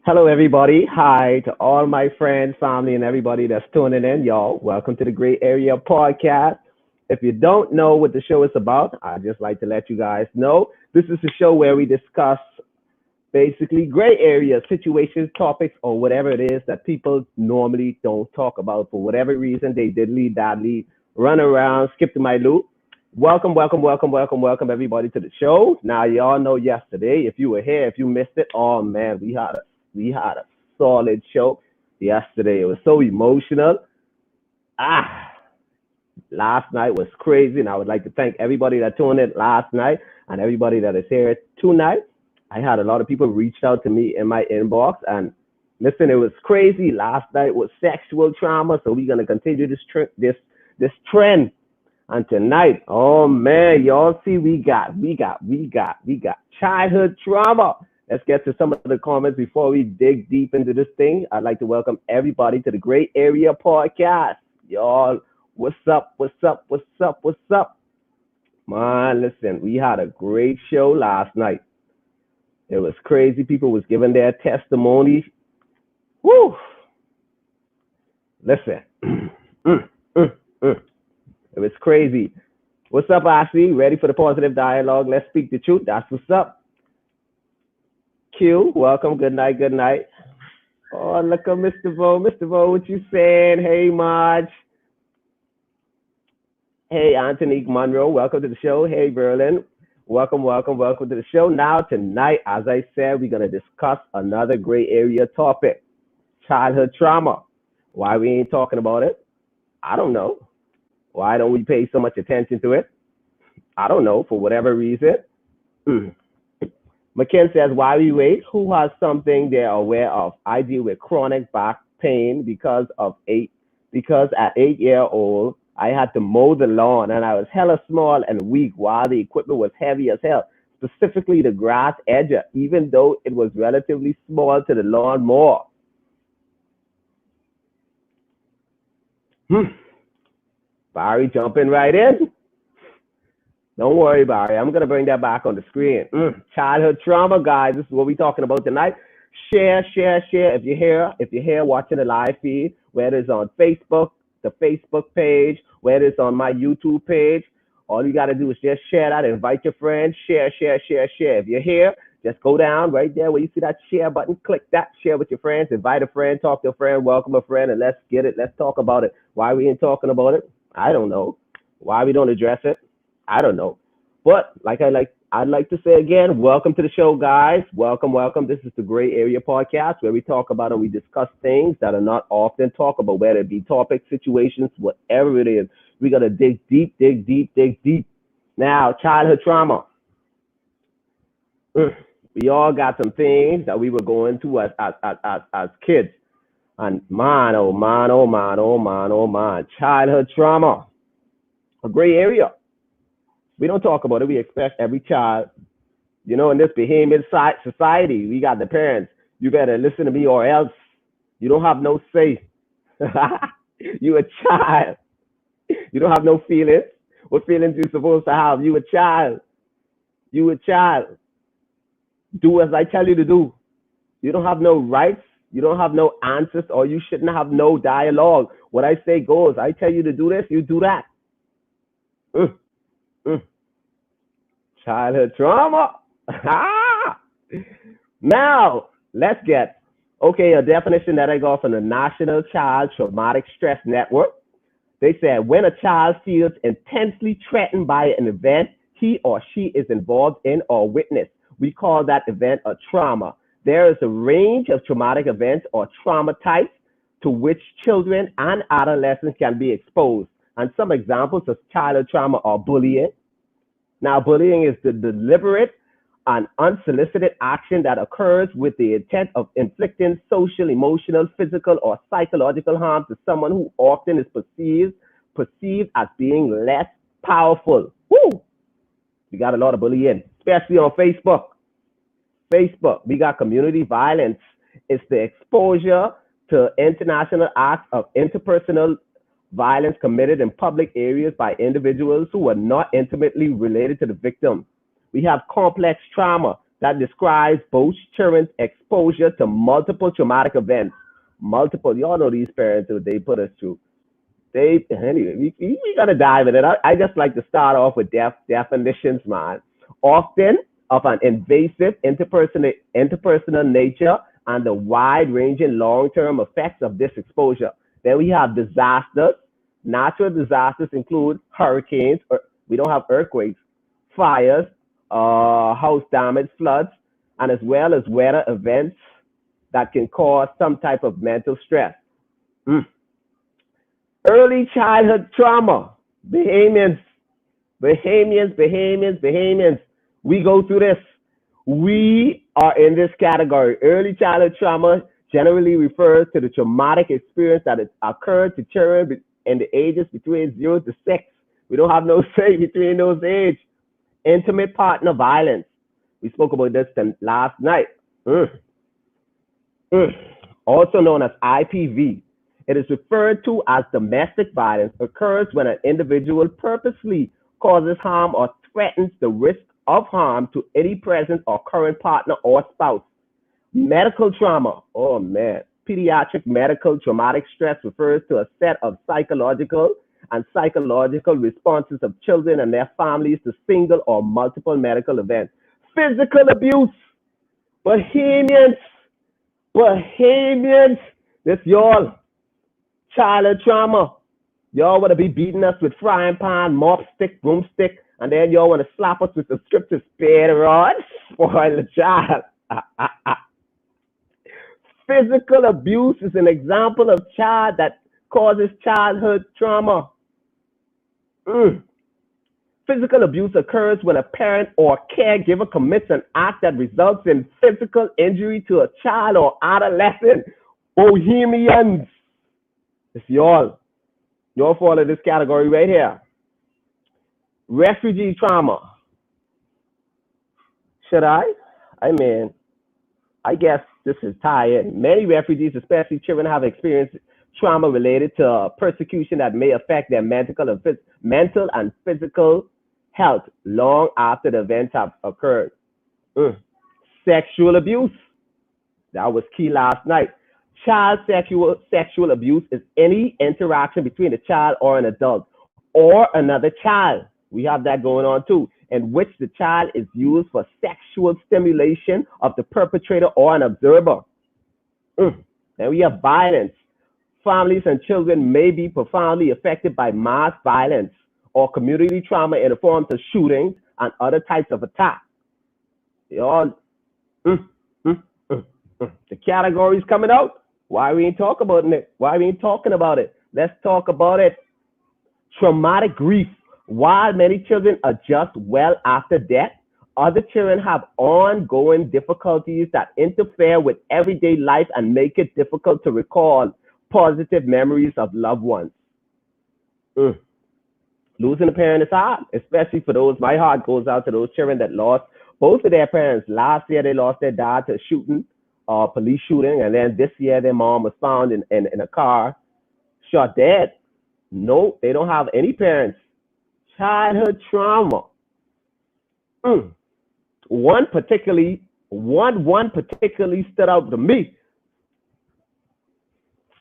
Hello, everybody. Hi to all my friends, family, and everybody that's tuning in, y'all. Welcome to the Gray Area Podcast. If you don't know what the show is about, I'd just like to let you guys know this is a show where we discuss basically gray area situations, topics, or whatever it is that people normally don't talk about for whatever reason. They did lead that lead, run around, skip to my loop. Welcome, everybody to the show. Now, y'all know yesterday, if you were here, if you missed it, oh man, we had a solid show yesterday. It was so emotional. Ah, last night was crazy, and I would like to thank everybody that tuned in last night and everybody that is here tonight. I had a lot of people reach out to me in my inbox, and listen, it was crazy. Last night was sexual trauma, so we're gonna continue this trend. And tonight, oh man, y'all see we got childhood trauma. Let's get to some of the comments before we dig deep into this thing. I'd like to welcome everybody to the Great Area Podcast. Y'all, what's up? What's up? Man, listen, we had a great show last night. It was crazy. People was giving their testimony. Woo! Listen. Mm, mm, mm. It was crazy. What's up, Ashley? Ready for the positive dialogue? Let's speak the truth. That's what's up. Q, welcome. Good night. Good night. Oh, look at Mr. Vo. Mr. Vo, what you saying? Hey, Marge. Hey, Anthony Monroe. Welcome to the show. Hey, Berlin. Welcome to the show. Now, tonight, as I said, we're going to discuss another gray area topic, childhood trauma. Why we ain't talking about it? I don't know. Why don't we pay so much attention to it? I don't know, for whatever reason. Mm. McKen says, why we wait? Who has something they're aware of? I deal with chronic back pain because at 8 year old, I had to mow the lawn and I was hella small and weak while the equipment was heavy as hell, specifically the grass edger, even though it was relatively small to the lawn mower. Hmm. Barry jumping right in. Don't worry, Barry. I'm gonna bring that back on the screen. Childhood trauma, guys. This is what we're talking about tonight. Share. If you're here watching the live feed, whether it's on Facebook, the Facebook page, whether it's on my YouTube page, all you gotta do is just share that. Invite your friends. Share. If you're here, just go down right there where you see that share button. Click that. Share with your friends. Invite a friend. Talk to a friend. Welcome a friend, and let's get it. Let's talk about it. Why we ain't talking about it? I don't know. Why we don't address it? I don't know. But I'd like to say again, welcome to the show, guys. Welcome. This is the Gray Area Podcast where we talk about and we discuss things that are not often talked about, whether it be topics, situations, whatever it is. We gotta dig deep. Now, childhood trauma. Mm. We all got some things that we were going through as kids. And man, childhood trauma, a gray area. We don't talk about it. We expect every child, in this behemoth society, we got the parents. You better listen to me or else you don't have no say. You a child. You don't have no feelings. What feelings you supposed to have? You a child. You a child. Do as I tell you to do. You don't have no rights. You don't have no answers, or you shouldn't have no dialogue. What I say goes. I tell you to do this, you do that. Mm, mm. Childhood trauma. Now, let's get, okay, a definition that I got from the National Child Traumatic Stress Network. They said when a child feels intensely threatened by an event he or she is involved in or witness, we call that event a trauma. There is a range of traumatic events or trauma types to which children and adolescents can be exposed. And some examples of childhood trauma are bullying. Now, bullying is the deliberate and unsolicited action that occurs with the intent of inflicting social, emotional, physical, or psychological harm to someone who often is perceived as being less powerful. Woo! We got a lot of bullying, especially on Facebook. We got community violence. It's the exposure to international acts of interpersonal violence committed in public areas by individuals who are not intimately related to the victim. We have complex trauma. that describes both children's exposure to multiple traumatic events. Multiple, y'all know these parents who they put us through. Anyway, we gotta dive in it. I just like to start off with definitions, man. Often of an invasive interpersonal nature and the wide-ranging long-term effects of this exposure. Then we have disasters. Natural disasters include hurricanes, or we don't have earthquakes, fires, house damage, floods, and as well as weather events that can cause some type of mental stress. Mm. Early childhood trauma, Bahamians, Bahamians. We go through this. We are in this category. Early childhood trauma generally refers to the traumatic experience that has occurred to children in the ages between 0 to 6. We don't have no say between those ages. Intimate partner violence. We spoke about this last night. Mm. Mm. Also known as IPV. It is referred to as domestic violence, occurs when an individual purposely causes harm or threatens the risk of harm to any present or current partner or spouse. Medical trauma. Oh man. Pediatric medical traumatic stress refers to a set of psychological and psychological responses of children and their families to single or multiple medical events. Physical abuse. Bahamians. This y'all. Childhood trauma. Y'all want to be beating us with frying pan, mop stick, broomstick, and then y'all want to slap us with the scripture spear rod. Spoil the child. Physical abuse is an example of child that causes childhood trauma. Mm. Physical abuse occurs when a parent or caregiver commits an act that results in physical injury to a child or adolescent. Bohemians. It's y'all. Y'all fall in this category right here. Refugee trauma. Should I? I mean, I guess this is tied in. Many refugees, especially children, have experienced trauma related to persecution that may affect their mental and physical health long after the events have occurred. Sexual abuse. That was key last night. Child sexual abuse is any interaction between a child or an adult or another child. We have that going on too, in which the child is used for sexual stimulation of the perpetrator or an observer. Then we have violence. Families and children may be profoundly affected by mass violence or community trauma in the forms of shootings and other types of attacks. They all, the categories coming out. Why we ain't talking about it? Why we ain't talking about it? Let's talk about it. Traumatic grief. While many children adjust well after death, other children have ongoing difficulties that interfere with everyday life and make it difficult to recall positive memories of loved ones. Losing a parent is hard, especially for those. My heart goes out to those children that lost both of their parents. Last year, they lost their dad to a shooting, police shooting, and then this year, their mom was found in a car, shot dead. No, they don't have any parents. Childhood trauma. One particularly stood out to me.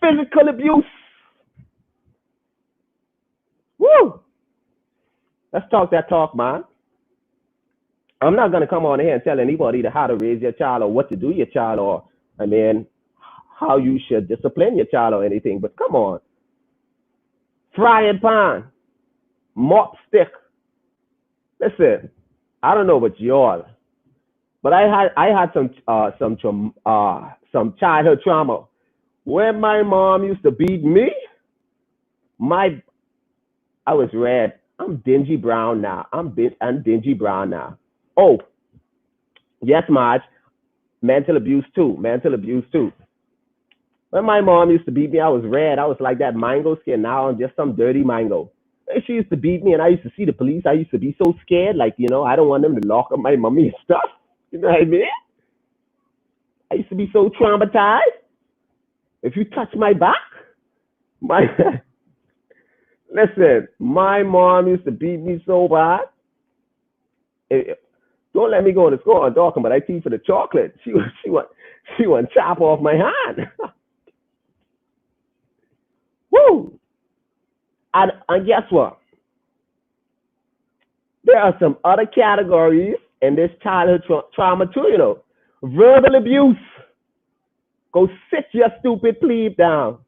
Physical abuse. Woo! Let's talk that talk, man. I'm not gonna come on here and tell anybody how to raise your child or what to do your child or, I mean, how you should discipline your child or anything. But come on, frying pan, mop stick. Listen, I don't know about y'all, but I had some childhood trauma. When my mom used to beat me, I was red. I'm dingy brown now. I'm dingy brown now. Oh, yes, Marge. Mental abuse too. When my mom used to beat me, I was red. I was like that mango skin. Now I'm just some dirty mango. She used to beat me, and I used to see the police. I used to be so scared, like, I don't want them to lock up my mommy and stuff. You know what I mean? I used to be so traumatized. If you touch my back, listen, my mom used to beat me so bad. Don't let me go to school and talking, but I teach for the chocolate. She want chop off my hand. Woo! And guess what? There are some other categories in this childhood trauma too, you know. Verbal abuse. Go sit your stupid plebe down.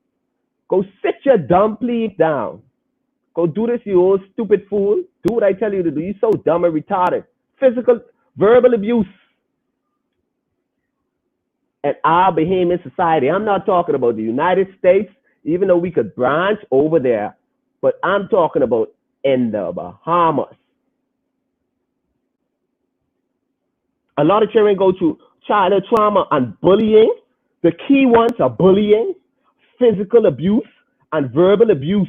Go sit your dumb plebe down. Go do this, you old stupid fool. Do what I tell you to do. You're so dumb and retarded. Physical, verbal abuse. And our Bahamian society, I'm not talking about the United States, even though we could branch over there, but I'm talking about in the Bahamas. A lot of children go through childhood trauma and bullying. The key ones are bullying, physical abuse, and verbal abuse.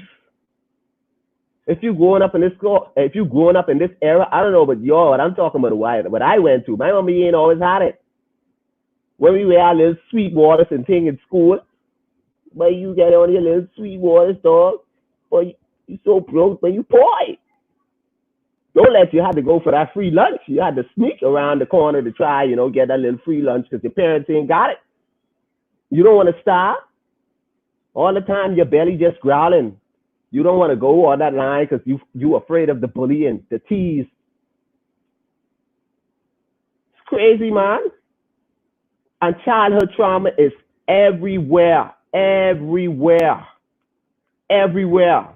If you're growing up in this era, I don't know about y'all, but I'm talking about what I went through. My mommy ain't always had it. When we wear our little sweet waters and thing in school, but you get on your little sweet waters, dog, but you so broke, but you poor. Don't let you have to go for that free lunch. You had to sneak around the corner to try, get that little free lunch because your parents ain't got it. You don't want to starve. All the time, your belly just growling. You don't want to go on that line because you afraid of the bullying, the tease. It's crazy, man. And childhood trauma is everywhere. Everywhere. Everywhere.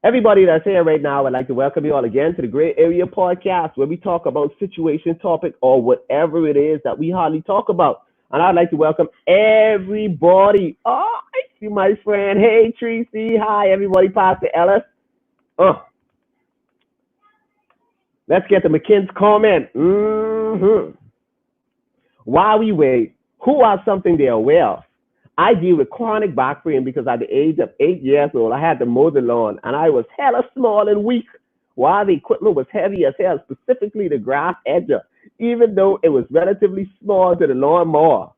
Everybody that's here right now, I'd like to welcome you all again to the Gray Area Podcast, where we talk about situation, topic, or whatever it is that we hardly talk about. And I'd like to welcome everybody. Oh, I see my friend. Hey, Tracy. Hi, everybody. Pastor Ellis. Let's get to McKinn's comment. While we wait, who are something they're aware of? I deal with chronic back pain because at the age of 8 years old, I had to mow the lawn, and I was hella small and weak, while the equipment was heavy as hell, specifically the grass edger, even though it was relatively small to the lawnmower.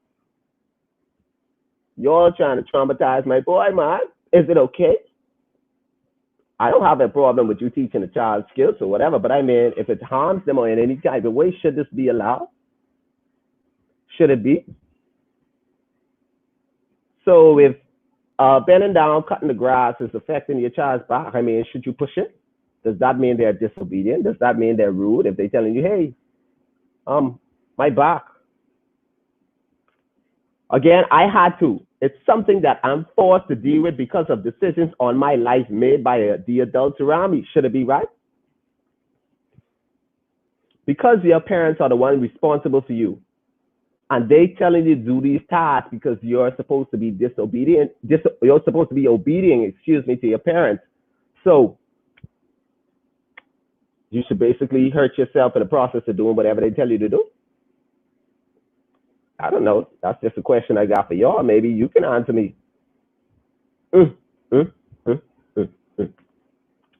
Y'all trying to traumatize my boy, man. Is it okay? I don't have a problem with you teaching a child skills or whatever, but I mean, if it harms them or in any type of way, should this be allowed? Should it be? So if bending down, cutting the grass is affecting your child's back, I mean, should you push it? Does that mean they're disobedient? Does that mean they're rude if they're telling you, hey, my back? Again, I had to. It's something that I'm forced to deal with because of decisions on my life made by the adults around me. Should it be right? Because your parents are the ones responsible for you, and they telling you to do these tasks because you're supposed to be disobedient. You're supposed to be obedient, to your parents. So you should basically hurt yourself in the process of doing whatever they tell you to do. I don't know. That's just a question I got for y'all. Maybe you can answer me.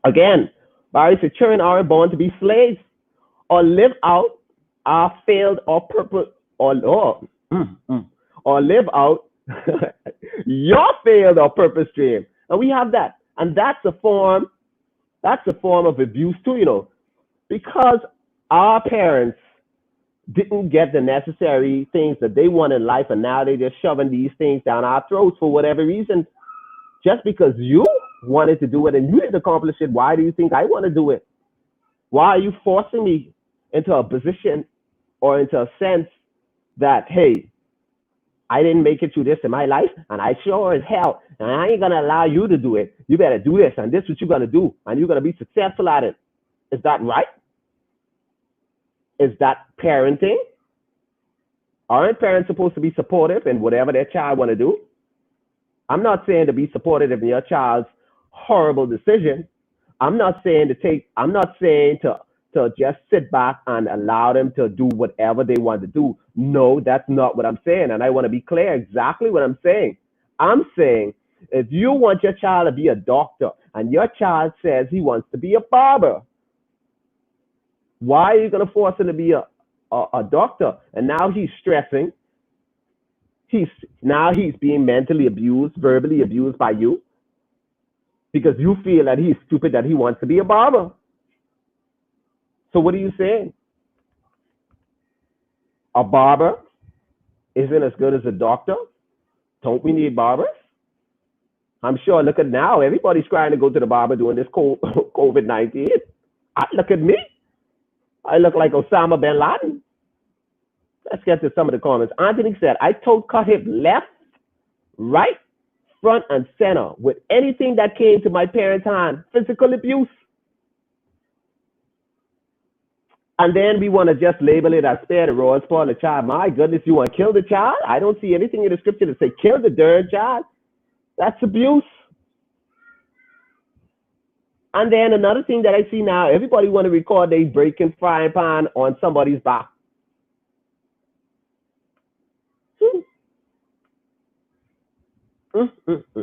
Again, Barry said, children aren't born to be slaves or live out our failed or purpose or live out your failed or purpose dream. And we have that. And that's a form of abuse too, because our parents didn't get the necessary things that they want in life, and now they're just shoving these things down our throats for whatever reason. Just because you wanted to do it and you didn't accomplish it, why do you think I want to do it? Why are you forcing me into a position or into a sense that, hey, I didn't make it through this in my life, and I sure as hell, and I ain't going to allow you to do it. You better do this, and this is what you're going to do, and you're going to be successful at it. Is that right? Is that parenting? Aren't parents supposed to be supportive in whatever their child want to do? I'm not saying to be supportive in your child's horrible decision. I'm not saying to just sit back and allow them to do whatever they want to do. No, that's not what I'm saying. And I want to be clear exactly what I'm saying. I'm saying if you want your child to be a doctor and your child says he wants to be a barber, why are you going to force him to be a doctor? And now he's stressing. He's being mentally abused, verbally abused by you, because you feel that he's stupid that he wants to be a barber. So what are you saying? A barber isn't as good as a doctor? Don't we need barbers? I'm sure. Look at now. Everybody's trying to go to the barber during this COVID-19. Look at me. I look like Osama bin Laden. Let's get to some of the comments. Anthony said, I told cut him left, right, front, and center with anything that came to my parents' hand. Physical abuse. And then we want to just label it as spare the rod, spoil the child. My goodness, you want to kill the child? I don't see anything in the scripture to say kill the darn child. That's abuse. And then another thing that I see now, everybody want to record they breaking frying pan on somebody's back.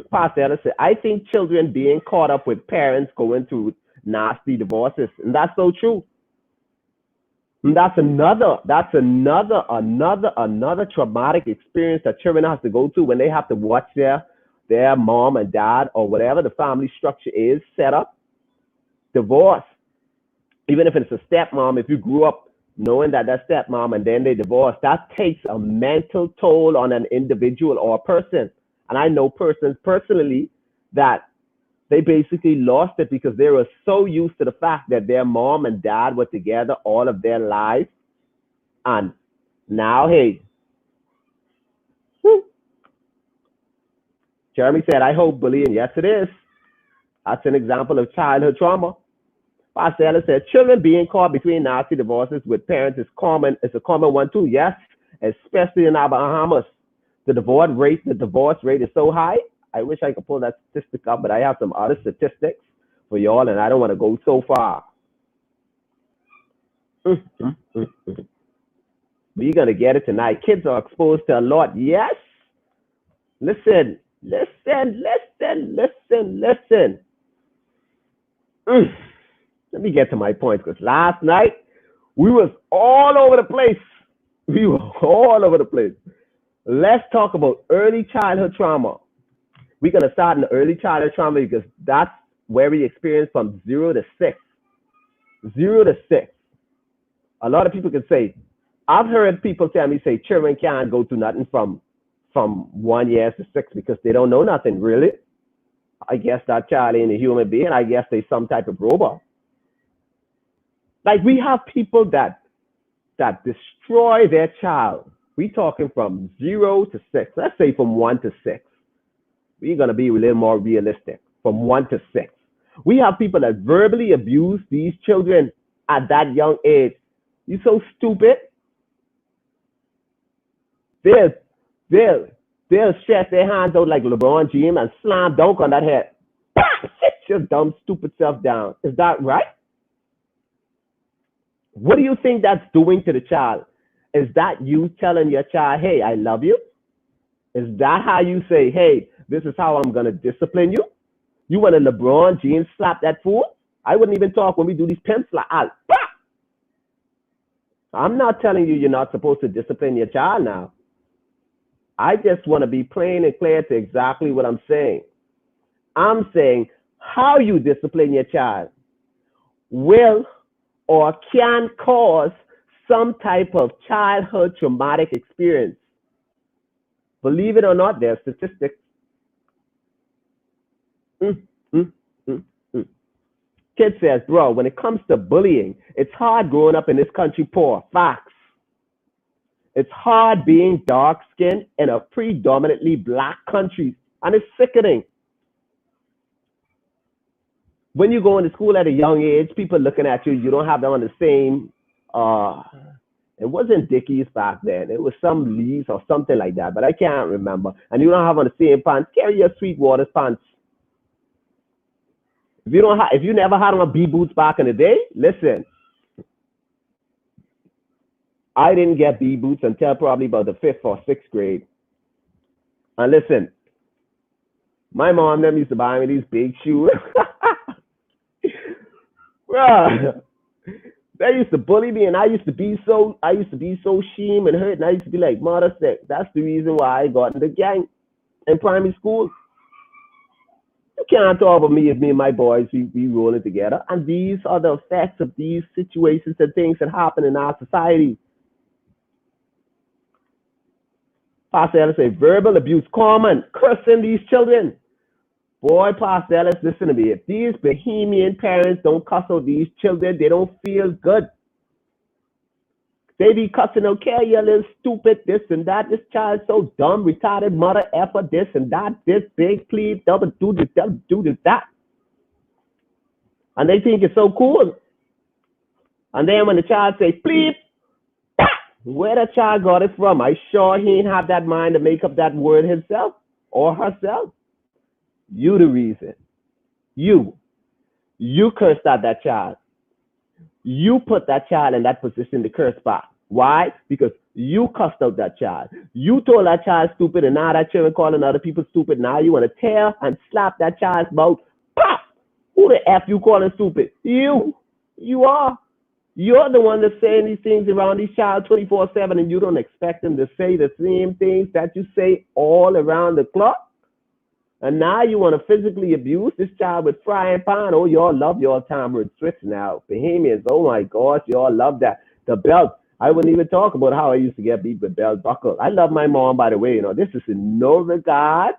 Pastor Ellis said, I think children being caught up with parents going through nasty divorces. And that's so true. And that's another traumatic experience that children have to go through when they have to watch their mom and dad or whatever the family structure is set up. Divorce. Even if it's a stepmom, if you grew up knowing that stepmom and then they divorce, that takes a mental toll on an individual or a person. And I know persons personally that they basically lost it because they were so used to the fact that their mom and dad were together all of their lives. And now, hey, Jeremy said, I hope bullying. Yes, it is. That's an example of childhood trauma. Pastor Ellis said, children being caught between nasty divorces with parents is common. It's a common one too. Yes, especially in our Bahamas. The divorce rate is so high. I wish I could pull that statistic up, but I have some other statistics for y'all, and I don't want to go so far. We're going to get it tonight. Kids are exposed to a lot. Yes. Listen. Let me get to my point, because last night we was all over the place. Let's talk about early childhood trauma. We're going to start in the early childhood trauma because that's where we experience from 0 to 6. 0 to 6. A lot of people can say, I've heard people tell me, say, children can't go through nothing from 1 year to 6 because they don't know nothing, really. I guess that child ain't a human being. I guess they're some type of robot. Like, we have people that destroy their child. We talking from 0 to 6. Let's say from 1 to 6. We're going to be a little more realistic. From 1 to 6. We have people that verbally abuse these children at that young age. You so stupid. They'll stretch their hands out like LeBron James and slam dunk on that head. Sit your dumb, stupid self down. Is that right? What do you think that's doing to the child? Is that you telling your child, hey, I love you? Is that how you say, hey, this is how I'm going to discipline you? You want a LeBron James slap that fool? I wouldn't even talk when we do these pen slap. I'm not telling you you're not supposed to discipline your child now. I just want to be plain and clear to exactly what I'm saying. I'm saying how you discipline your child will or can cause some type of childhood traumatic experience. Believe it or not, there's statistics. Kid says, bro, when it comes to bullying, it's hard growing up in this country poor. Facts. It's hard being dark-skinned in a predominantly black country, and it's sickening. When you go into school at a young age, people looking at you, you don't have them on the same, it wasn't Dickies back then. It was some Lees or something like that, but I can't remember. And you don't have on the same pants, carry your Sweetwater pants. If you never had on B boots back in the day, listen. I didn't get B boots until probably about the 5th or 6th grade. And listen, my mom them used to buy me these big shoes. Bro, they used to bully me, and I used to be so ashamed and hurt, and I used to be like, mother sick. That's the reason why I got in the gang in primary school. You can't talk about me if me and my boys, we rolling together. And these are the effects of these situations and things that happen in our society. Pastor Ellis say verbal abuse common, cursing these children. Boy, Pastor Ellis, listen to me. If these Bahamian parents don't cuss out these children, they don't feel good. They be cussing, okay, you little stupid, this and that. This child's so dumb, retarded, mother effer, this and that, this big, please, double do this, double do this, that. And they think it's so cool. And then when the child say, please, where the child got it from? I sure he ain't have that mind to make up that word himself or herself. You the reason. You. You cursed out that child. You put that child in that position to curse back. Why? Because you cussed out that child. You told that child stupid, and now that children calling other people stupid. Now you want to tear and slap that child's mouth. Pop! Who the F you calling stupid? You. You are. You're the one that's saying these things around these child 24/7, and you don't expect them to say the same things that you say all around the clock. And now you want to physically abuse this child with frying pan. Oh, y'all love your Tamarind Switch now. Bahamians, oh my gosh, y'all love that. The belt. I wouldn't even talk about how I used to get beat with belt buckle. I love my mom, by the way. You know, this is in no regard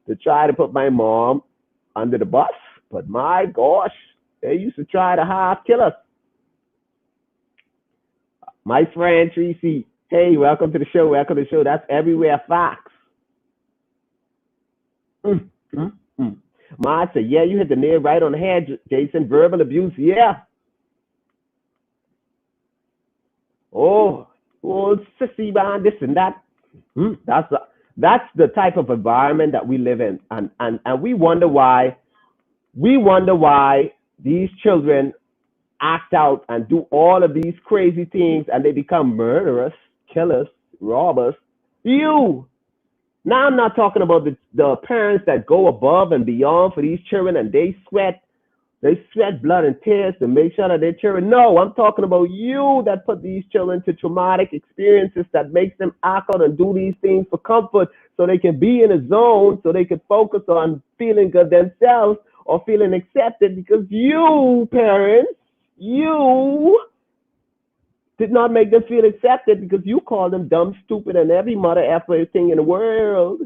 to try to put my mom under the bus. But my gosh, they used to try to half kill us. My friend Tracy, hey, welcome to the show. Welcome to the show. That's everywhere facts. Ma said, yeah, you hit the nail right on the head, Jason. Verbal abuse, yeah. Oh, sissy man, this and that. That's the type of environment that we live in, and we wonder why. We wonder why these children act out and do all of these crazy things, and they become murderers, killers, robbers. You. Now I'm not talking about the parents that go above and beyond for these children, and they sweat blood and tears to make sure that their children. No, I'm talking about you that put these children to traumatic experiences that makes them act out and do these things for comfort, so they can be in a zone, so they can focus on feeling good themselves or feeling accepted, because you parents, you did not make them feel accepted because you called them dumb, stupid, and every mother effer thing in the world.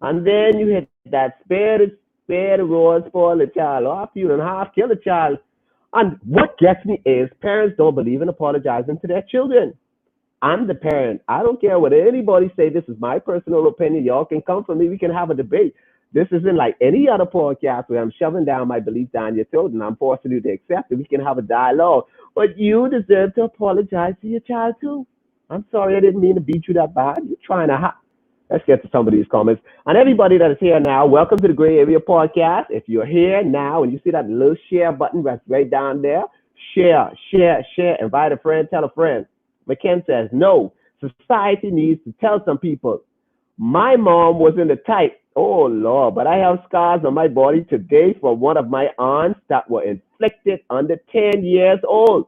And then you hit that spare the rod, spoil the child off you, and half kill the child. And what gets me is parents don't believe in apologizing to their children. I'm the parent. I don't care what anybody say. This is my personal opinion. Y'all can come for me. We can have a debate. This isn't like any other podcast where I'm shoving down my beliefs down your throat and I'm forcing you to accept it. We can have a dialogue. But you deserve to apologize to your child too. I'm sorry, I didn't mean to beat you that bad. You're trying to Let's get to some of these comments. And everybody that is here now, welcome to the Gray Area Podcast. If you're here now and you see that little share button that's right down there, share, invite a friend, tell a friend. McKen says, no, society needs to tell some people. My mom wasn't the type. Oh, Lord, but I have scars on my body today from one of my aunts that were inflicted under 10 years old.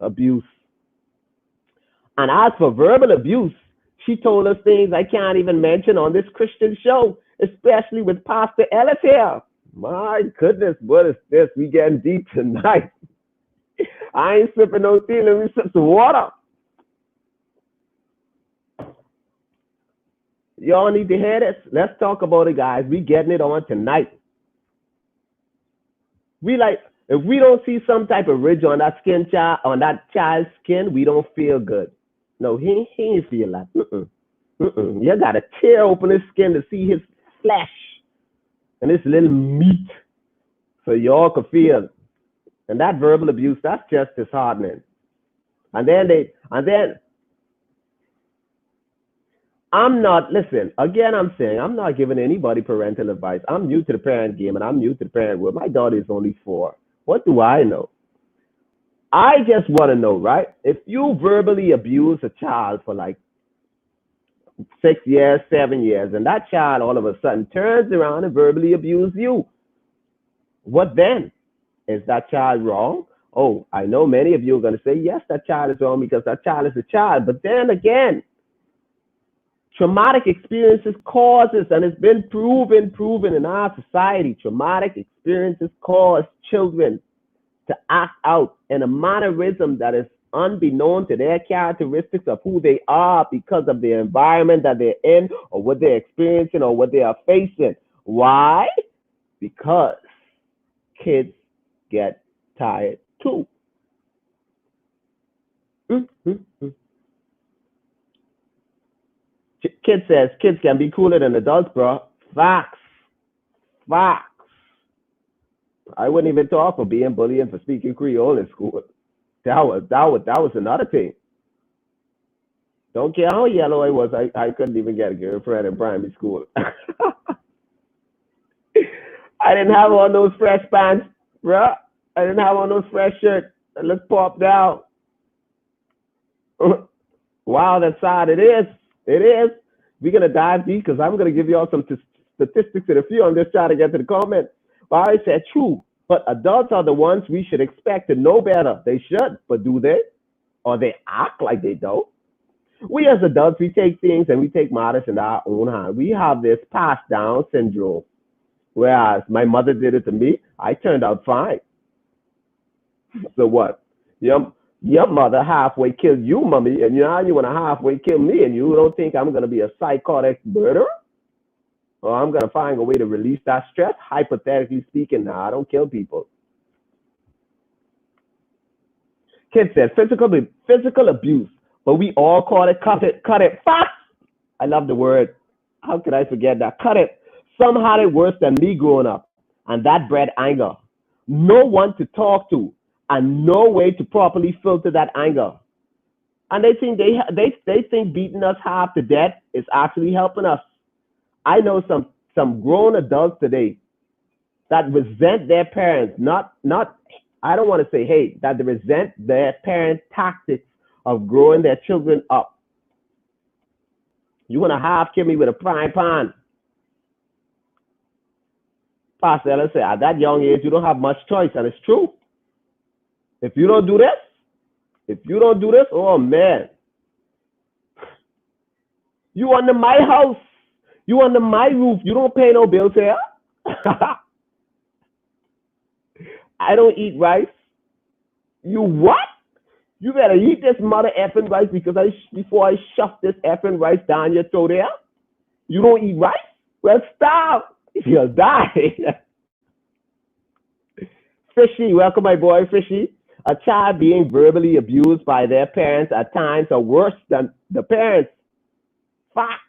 Abuse. And as for verbal abuse, she told us things I can't even mention on this Christian show, especially with Pastor Ellis here. My goodness, what is this? We getting deep tonight. I ain't sipping no tea, let me sip some water. Y'all need to hear this. Let's talk about it, guys. We getting it on tonight. If we don't see some type of ridge on that child's skin, we don't feel good. No, he ain't feel that. You gotta tear open his skin to see his flesh and this little meat, so y'all could feel. And that verbal abuse, that's just disheartening. And then I'm not saying I'm not giving anybody parental advice. I'm new to the parent game and I'm new to the parent world. My daughter is only 4. What do I know? I just want to know, right? If you verbally abuse a child for like 6 years, 7 years, and that child all of a sudden turns around and verbally abuses you, what then? Is that child wrong? Oh, I know many of you are going to say, yes, that child is wrong because that child is a child. But then again, Traumatic experiences causes, and it's been proven in our society, traumatic experiences cause children to act out in a mannerism that is unbeknown to their characteristics of who they are because of the environment that they're in or what they're experiencing or what they are facing. Why? Because kids get tired too. Mm-hmm. Kid says kids can be cooler than adults, bro. Facts. Facts. I wouldn't even talk for being bullied and for speaking Creole in school. That was another thing. Don't care how yellow I was, I couldn't even get a girlfriend in primary school. I didn't have on those fresh pants, bro. I didn't have on those fresh shirts that look popped out. Wow, that's sad. It is. It is. We're gonna dive deep because I'm gonna give you all some statistics in a few. I'm just trying to get to the comment. But I said true. But adults are the ones we should expect to know better. They should, but do they? Or they act like they don't. We as adults, we take things and we take matters in our own hand. We have this passed down syndrome. Whereas my mother did it to me, I turned out fine. So what? Your mother halfway killed you, mommy, and now you want to halfway kill me, and you don't think I'm going to be a psychotic murderer? Or I'm going to find a way to release that stress? Hypothetically speaking, now I don't kill people. Kid said physical abuse, but we all call it cut it fast. I love the word. How could I forget that? Cut it. Some had it worse than me growing up, and that bred anger. No one to talk to, and no way to properly filter that anger. And they think they think beating us half to death is actually helping us. I know some grown adults today that resent their parents, not I don't want to say hate, that they resent their parents' tactics of growing their children up. You want to half kill me with a frying pan. Pastor Ellen said, at that young age, you don't have much choice, and it's true. If you don't do this, oh man. You under my house. You under my roof. You don't pay no bills here. I don't eat rice. You what? You better eat this mother effing rice before I shove this effing rice down your throat there. You don't eat rice? Well, stop. You'll die. Fishy, welcome my boy, Fishy. A child being verbally abused by their parents at times are worse than the parents. Facts.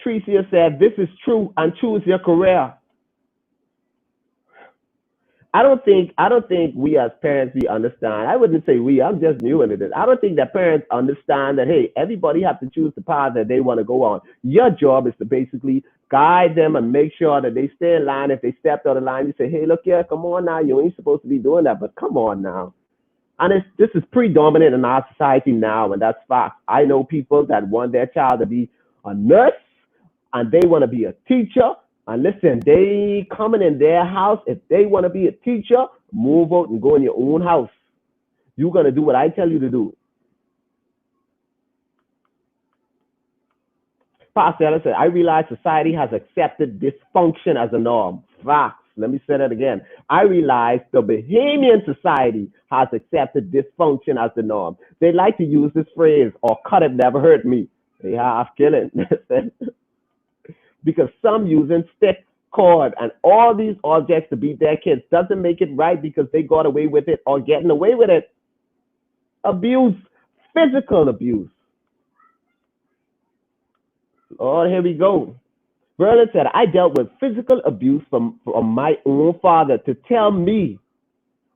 Tricia said, this is true, and choose your career. I don't think we as parents we understand. I wouldn't say we. I'm just new into this. I don't think that parents understand that hey, everybody has to choose the path that they want to go on. Your job is to basically guide them and make sure that they stay in line. If they stepped out of line, you say, hey, look here, come on now. You ain't supposed to be doing that, but come on now. And this is predominant in our society now, and that's fact. I know people that want their child to be a nurse and they want to be a teacher. And listen, they coming in their house. If they want to be a teacher, move out and go in your own house. You're going to do what I tell you to do. Pastor Ellen said, I realize society has accepted dysfunction as a norm. Facts. Let me say that again. I realize the Bahamian society has accepted dysfunction as the norm. They like to use this phrase, or cut it never hurt me. They half killing. Because some using stick, cord, and all these objects to beat their kids doesn't make it right because they got away with it or getting away with it. Abuse, physical abuse. Oh, here we go. Verlin said, I dealt with physical abuse from my own father to tell me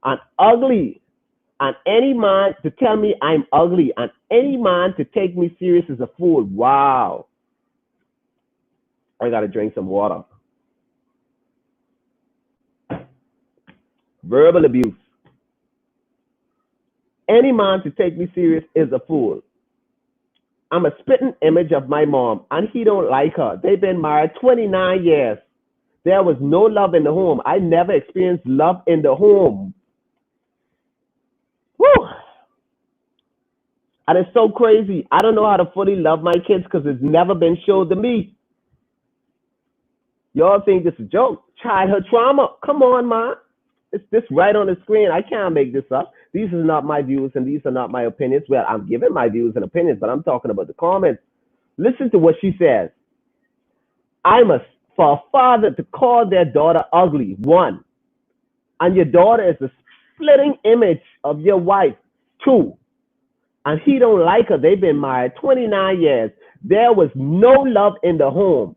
I'm ugly, and any man to tell me I'm ugly, and any man to take me serious is a fool. Wow. I got to drink some water. Verbal abuse. Any man to take me serious is a fool. I'm a spitting image of my mom, and he don't like her. They've been married 29 years. There was no love in the home. I never experienced love in the home. Whew. And it's so crazy. I don't know how to fully love my kids because it's never been showed to me. Y'all think this is a joke. Childhood trauma. Come on, man. It's this right on the screen. I can't make this up. These are not my views and these are not my opinions. Well, I'm giving my views and opinions, but I'm talking about the comments. Listen to what she says. I'm a for a father to call their daughter ugly, one, and your daughter is a splitting image of your wife, two, and he don't like her. They've been married 29 years. There was no love in the home.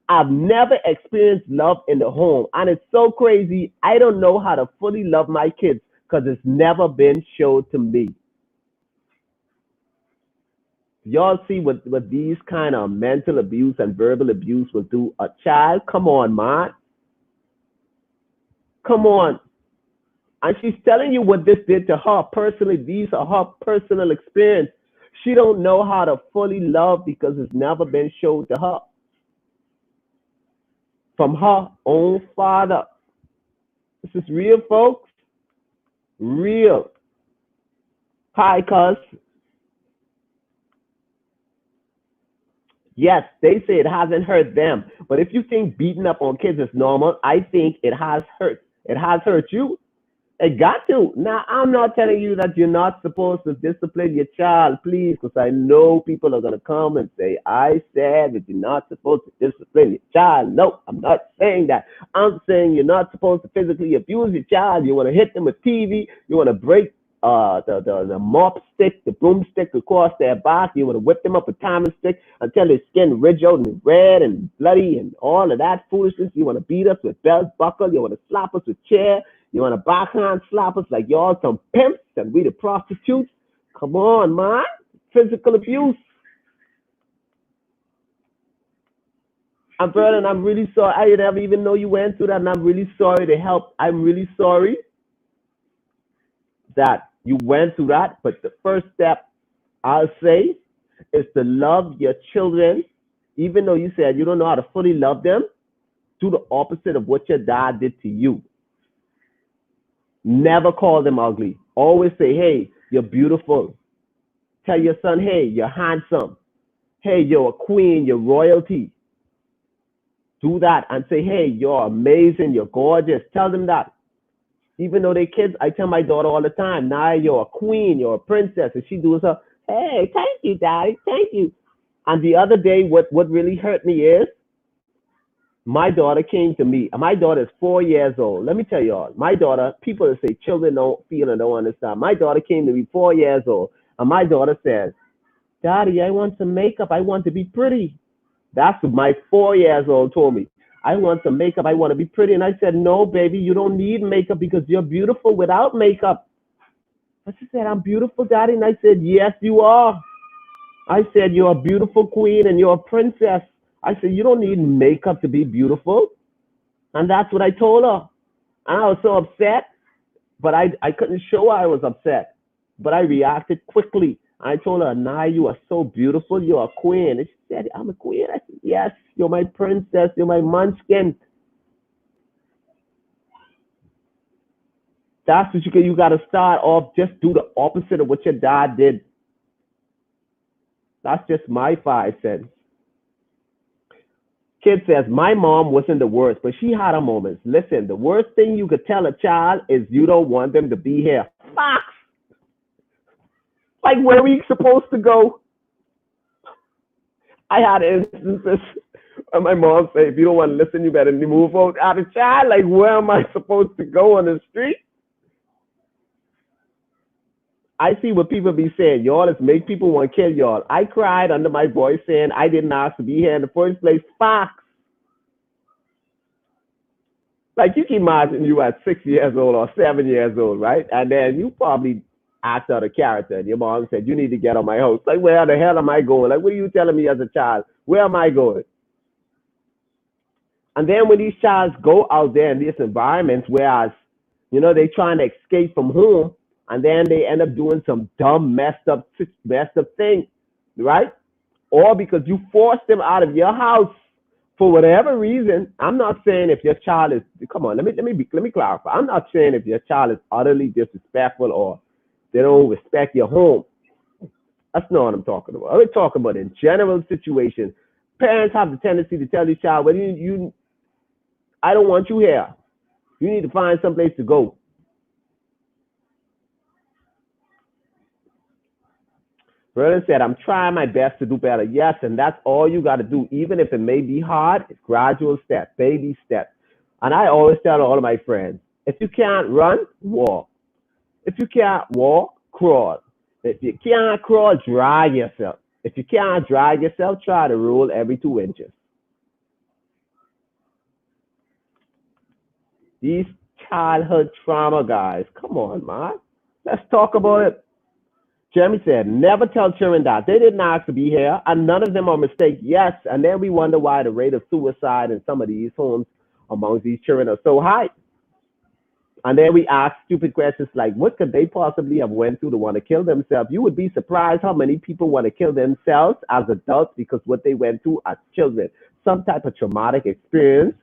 I've never experienced love in the home. And it's so crazy. I don't know how to fully love my kids because it's never been showed to me. Y'all see what these kind of mental abuse and verbal abuse will do a child? Come on, man. Come on. And she's telling you what this did to her personally. These are her personal experience. She don't know how to fully love because it's never been showed to her from her own father. This is real, folks. Real. Hi, cuz. Yes, they say it hasn't hurt them. But if you think beating up on kids is normal, I think it has hurt. It has hurt you. It got to. Now, I'm not telling you that you're not supposed to discipline your child, please, because I know people are going to come and say, I said that you're not supposed to discipline your child. No, I'm not saying that. I'm saying you're not supposed to physically abuse your child. You want to hit them with TV. You want to break the mop stick, the broomstick across their back. You want to whip them up with time and stick until their skin ridged out and red and bloody and all of that foolishness. You want to beat us with belt buckle. You want to slap us with chair. You want to backhand slap us like y'all some pimps and we the prostitutes? Come on, man. Physical abuse. I'm brother, and I'm really sorry. I didn't even know you went through that, and I'm really sorry to help. I'm really sorry that you went through that. But the first step, I'll say, is to love your children, even though you said you don't know how to fully love them. Do the opposite of what your dad did to you. Never call them ugly. Always say, hey, you're beautiful. Tell your son, hey, you're handsome. Hey, you're a queen, you're royalty. Do that and say, hey, you're amazing, you're gorgeous. Tell them that. Even though they're kids, I tell my daughter all the time, now you're a queen, you're a princess. And she does her, hey, thank you, daddy, thank you. And the other day, what really hurt me is my daughter came to me. My daughter is 4 years old. Let me tell you all, my daughter, people that say children don't feel and don't understand. My daughter came to me 4 years old, and my daughter says, Daddy, I want some makeup. I want to be pretty. That's what my 4 years old told me. I want some makeup. I want to be pretty. And I said, no, baby, you don't need makeup because you're beautiful without makeup. And she said, I'm beautiful, Daddy. And I said, yes, you are. I said, you're a beautiful queen and you're a princess. I said, you don't need makeup to be beautiful. And that's what I told her. And I was so upset, but I couldn't show her I was upset. But I reacted quickly. I told her, Nah, you are so beautiful. You're a queen. And she said, I'm a queen. I said, yes, you're my princess. You're my munchkin. That's what you got to start off. Just do the opposite of what your dad did. That's just my 5 cents. Kid says, my mom wasn't the worst, but she had her moments. Listen, the worst thing you could tell a child is you don't want them to be here. Facts. Like, where are we supposed to go? I had instances where my mom said, if you don't want to listen, you better move out as a child. Like, where am I supposed to go on the street? I see what people be saying. Y'all is make people want to kill y'all. I cried under my voice saying I didn't ask to be here in the first place. Facts. Like, you can imagine you at 6 years old or 7 years old, right? And then you probably act out a character and your mom said, you need to get on my house. Like, where the hell am I going? Like, what are you telling me as a child? Where am I going? And then when these childs go out there in these environments, whereas, they trying to escape from home, and then they end up doing some dumb, messed up thing, right? Or because you forced them out of your house for whatever reason. I'm not saying if your child is, come on, let me clarify. I'm not saying if your child is utterly disrespectful or They don't respect your home. That's not what I'm talking about. I'm talking about in general situations. Parents have the tendency to tell the child, well, I don't want you here. You need to find someplace to go. Vernon said, I'm trying my best to do better. Yes, and that's all you got to do. Even if it may be hard, it's gradual steps, baby steps. And I always tell all of my friends, if you can't run, walk. If you can't walk, crawl. If you can't crawl, drag yourself. If you can't drag yourself, try to roll every 2 inches. These childhood trauma guys, come on, man. Let's talk about it. Jeremy said, never tell children that. They didn't ask to be here, and none of them are mistakes. Yes, and then we wonder why the rate of suicide in some of these homes amongst these children are so high. And then we ask stupid questions like, what could they possibly have went through to want to kill themselves? You would be surprised how many people want to kill themselves as adults because what they went through as children, some type of traumatic experience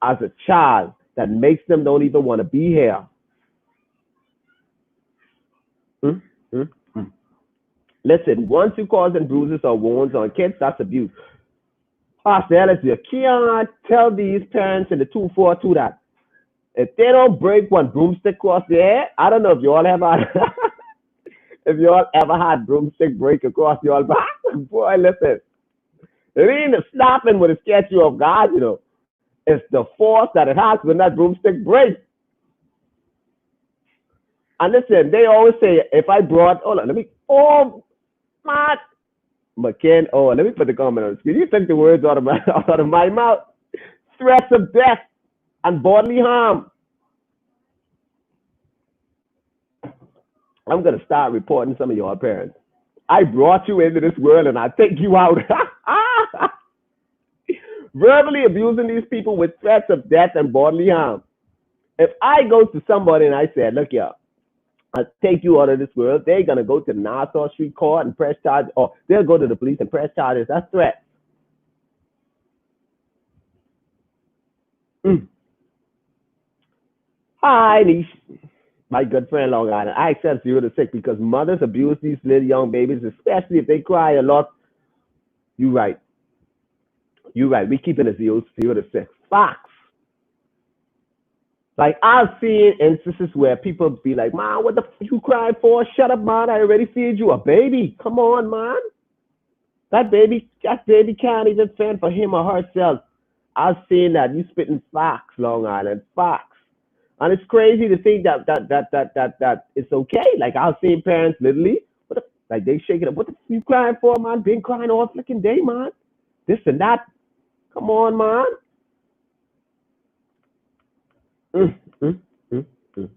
as a child that makes them don't even want to be here. Mm, mm, mm. Listen, once you causing bruises or wounds on kids, that's abuse. Pastor Ellis, you can't tell these parents in the 242 that if they don't break one broomstick across the head, I don't know if you all have had, if you all ever had broomstick break across your back. Boy, listen, it ain't the slapping when it catch you off guard, you know. It's the force that it has when that broomstick breaks. And listen, they always say, if I brought, hold on, oh, man, McCain, oh, let me put the comment on the screen. You took the words out of my mouth. Threats of death and bodily harm. I'm going to start reporting some of your parents. I brought you into this world and I take you out. Verbally abusing these people with threats of death and bodily harm. If I go to somebody and I say, look here, I'll take you out of this world, they're going to go to the Nassau Street Court and press charges, or they'll go to the police and press charges. That's threat. Hi, niece. My good friend Long Island. I accept 0 to 6 because mothers abuse these little young babies, especially if they cry a lot. You're right. You're right. We keep it at 0 to 6. Facts. Like, I've seen instances where people be like, man, what the f you crying for? Shut up, man. I already feed you a baby. Come on, man. That baby can't even fend for him or herself. I've seen that. You spitting facts, Long Island. Facts. And it's crazy to think that it's okay. Like, I've seen parents literally, like, they shake it up. What the f you crying for, man? Been crying all freaking day, man. This and that. Come on, man. Mm, mm, mm, mm.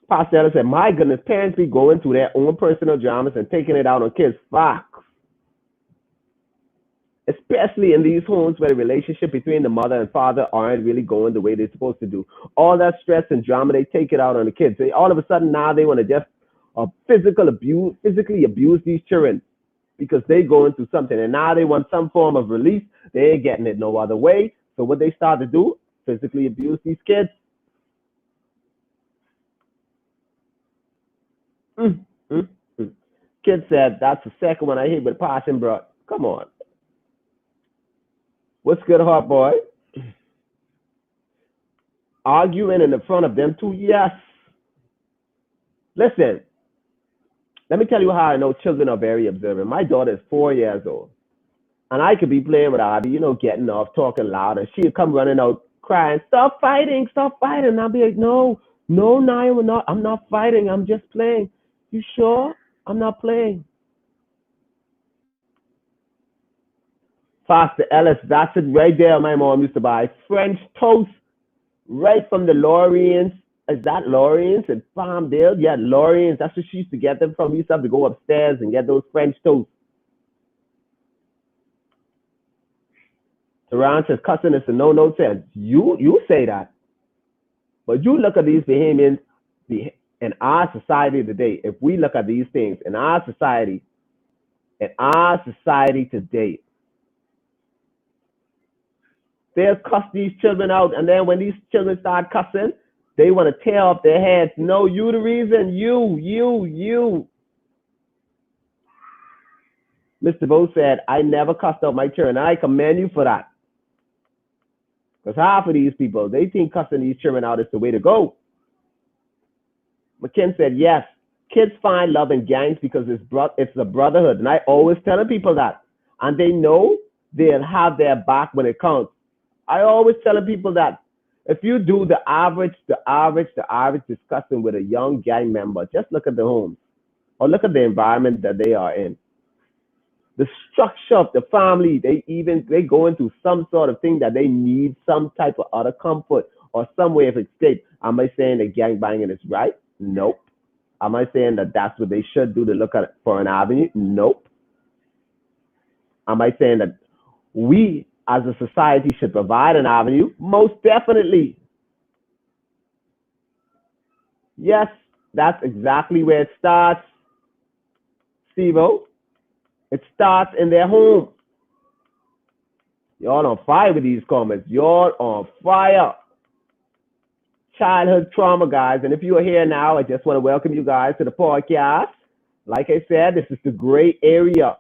Pastor Ellis said, my goodness, parents be going through their own personal dramas and taking it out on kids. Facts. Especially in these homes where the relationship between the mother and father aren't really going the way they're supposed to do. All that stress and drama, they take it out on the kids. All of a sudden now they want to just physically abuse these children because they going through something. And now they want some form of release. They ain't getting it no other way. So what they start to do, physically abuse these kids. Mm, mm, mm. Kid said, that's the second one I hate with passion, bro. Come on. What's good, hot boy? Arguing in the front of them too? Yes. Listen, let me tell you how I know children are very observant. My daughter is 4 years old. And I could be playing with Abby, you know, getting off, talking loud, and she'd come running out crying, stop fighting, stop fighting. And I'll be like, no, Naya, I'm not fighting, I'm just playing. You sure? I'm not playing. Pastor Ellis, that's it right there. My mom used to buy French toast right from the Lorians. Is that Lorians in Palmdale? Yeah, Lorians. That's where she used to get them from. We used to have to go upstairs and get those French toast. Tehran says cussing is a no sense. You say that. But you look at these behaviors in our society today. If we look at these things in our society today, they'll cuss these children out, and then when these children start cussing, They want to tear off their heads. No, you the reason. You. Mr. Bo said, I never cussed out my children. I commend you for that. Because half of these people, they think cussing these children out is the way to go. McKin said, yes, kids find love in gangs because it's a brotherhood. And I always tell people that. And they know they'll have their back when it counts. I always tell people that. If you do the average discussion with a young gang member, just look at the homes or look at the environment that they are in. The structure of the family, they go into some sort of thing that they need some type of other comfort or some way of escape. Am I saying that gang banging is right? Nope. Am I saying that that's what they should do to look at for an avenue? Nope. Am I saying that we as a society should provide an avenue? Most definitely. Yes, that's exactly where it starts, Steve-O. It starts in their home. Y'all on fire with these comments. Y'all on fire. Childhood trauma, guys. And if you are here now, I just want to welcome you guys to the podcast. Like I said, this is the gray area.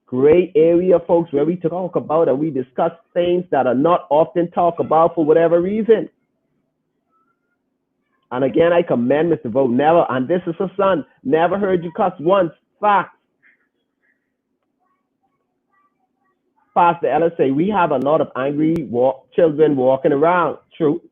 Gray area, folks, where we talk about and we discuss things that are not often talked about for whatever reason. And again, I commend Mr. Vogt. Never, and this is her son, never heard you cuss once. Fact. Pastor Ellis say, we have a lot of angry children walking around. True.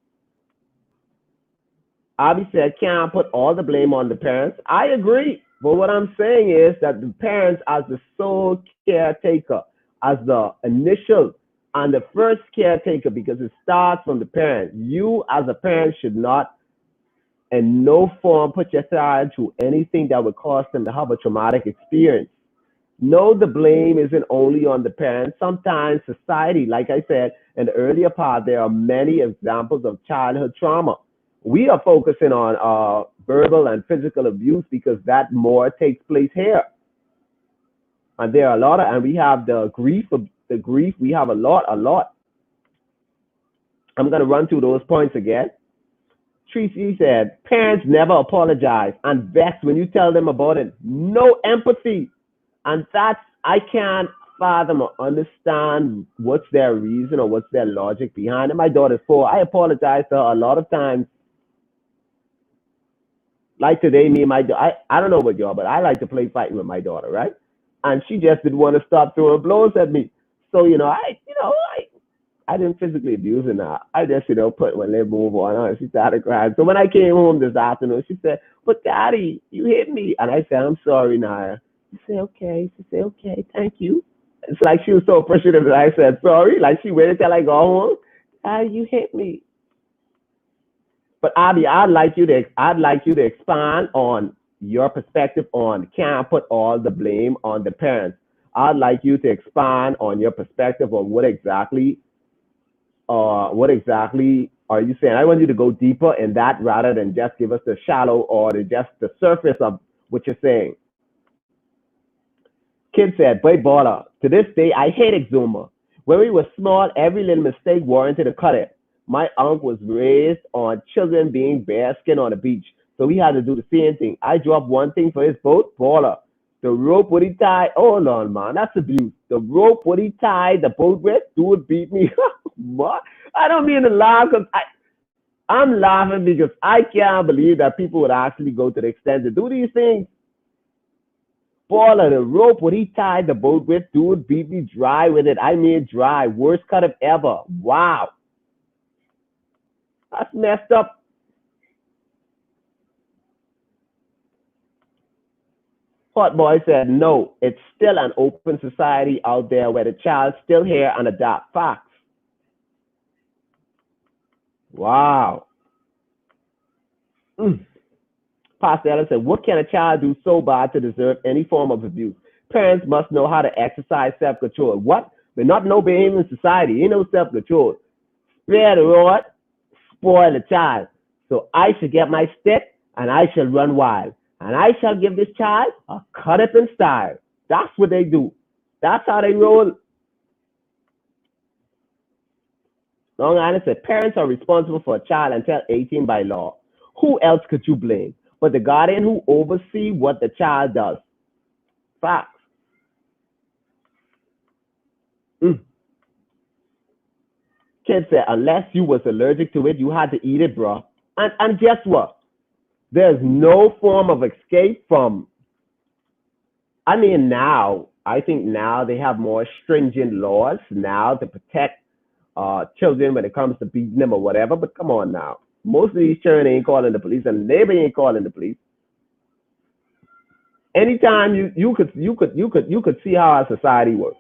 Abby said, can't put all the blame on the parents. I agree. But what I'm saying is that the parents, as the sole caretaker, as the initial and the first caretaker, because it starts from the parent, you as a parent should not in no form put your child through anything that would cause them to have a traumatic experience. No, the blame isn't only on the parents. Sometimes society, like I said in the earlier part, there are many examples of childhood trauma. We are focusing on verbal and physical abuse because that more takes place here. And there are a lot of, and we have the grief, we have a lot. I'm going to run through those points again. Tracy said, parents never apologize and vex when you tell them about it. No empathy. And that's, I can't fathom or understand what's their reason or what's their logic behind it. My daughter's 4. I apologize to her a lot of times. Like today, me and my daughter, I don't know about y'all, but I like to play fighting with my daughter, right? And she just didn't want to stop throwing blows at me. So, I didn't physically abuse her now. I just, put when they move on her. She started crying. So when I came home this afternoon, she said, but Daddy, you hit me. And I said, I'm sorry, Naya. She said, okay. She said, okay, thank you. It's like she was so appreciative that I said sorry. Like she waited till I go home. Daddy, you hit me. But Abby, I'd like you to expand on your perspective on can't put all the blame on the parents. I'd like you to expand on your perspective on what exactly are you saying? I want you to go deeper in that rather than just give us the shallow or just the surface of what you're saying. Kid said, boy baller, to this day, I hate Exuma. When we were small, every little mistake warranted a cut it. My uncle was raised on children being bare skin on the beach. So we had to do the same thing. I dropped one thing for his boat, baller. The rope would he tie, oh Lord, man, that's abuse. The rope would he tie the boat with, dude beat me. What? I don't mean to laugh because I'm laughing because I can't believe that people would actually go to the extent to do these things. Baller, the rope would he tie the boat with, dude beat me dry with it. I mean dry, worst cut of ever. Wow. That's messed up. Hot Boy said, no, it's still an open society out there where the child still hear and adopt facts. Wow. Pastor Ellen said, what can a child do so bad to deserve any form of abuse? Parents must know how to exercise self-control. What? They're not no behavior in society. Ain't no self-control. Spare the rod, spoil the child. So I should get my stick and I shall run wild. And I shall give this child a cut up in style. That's what they do. That's how they roll. Long Island said parents are responsible for a child until 18 by law. Who else could you blame but the guardian who oversee what the child does? Facts. Mm. Kid said unless you was allergic to it, you had to eat it, bro. And guess what? There's no form of escape from. I mean, now I think now they have more stringent laws now to protect children when it comes to beating them or whatever. But come on now, most of these children ain't calling the police, and neighbor ain't calling the police. Anytime you could see how our society works.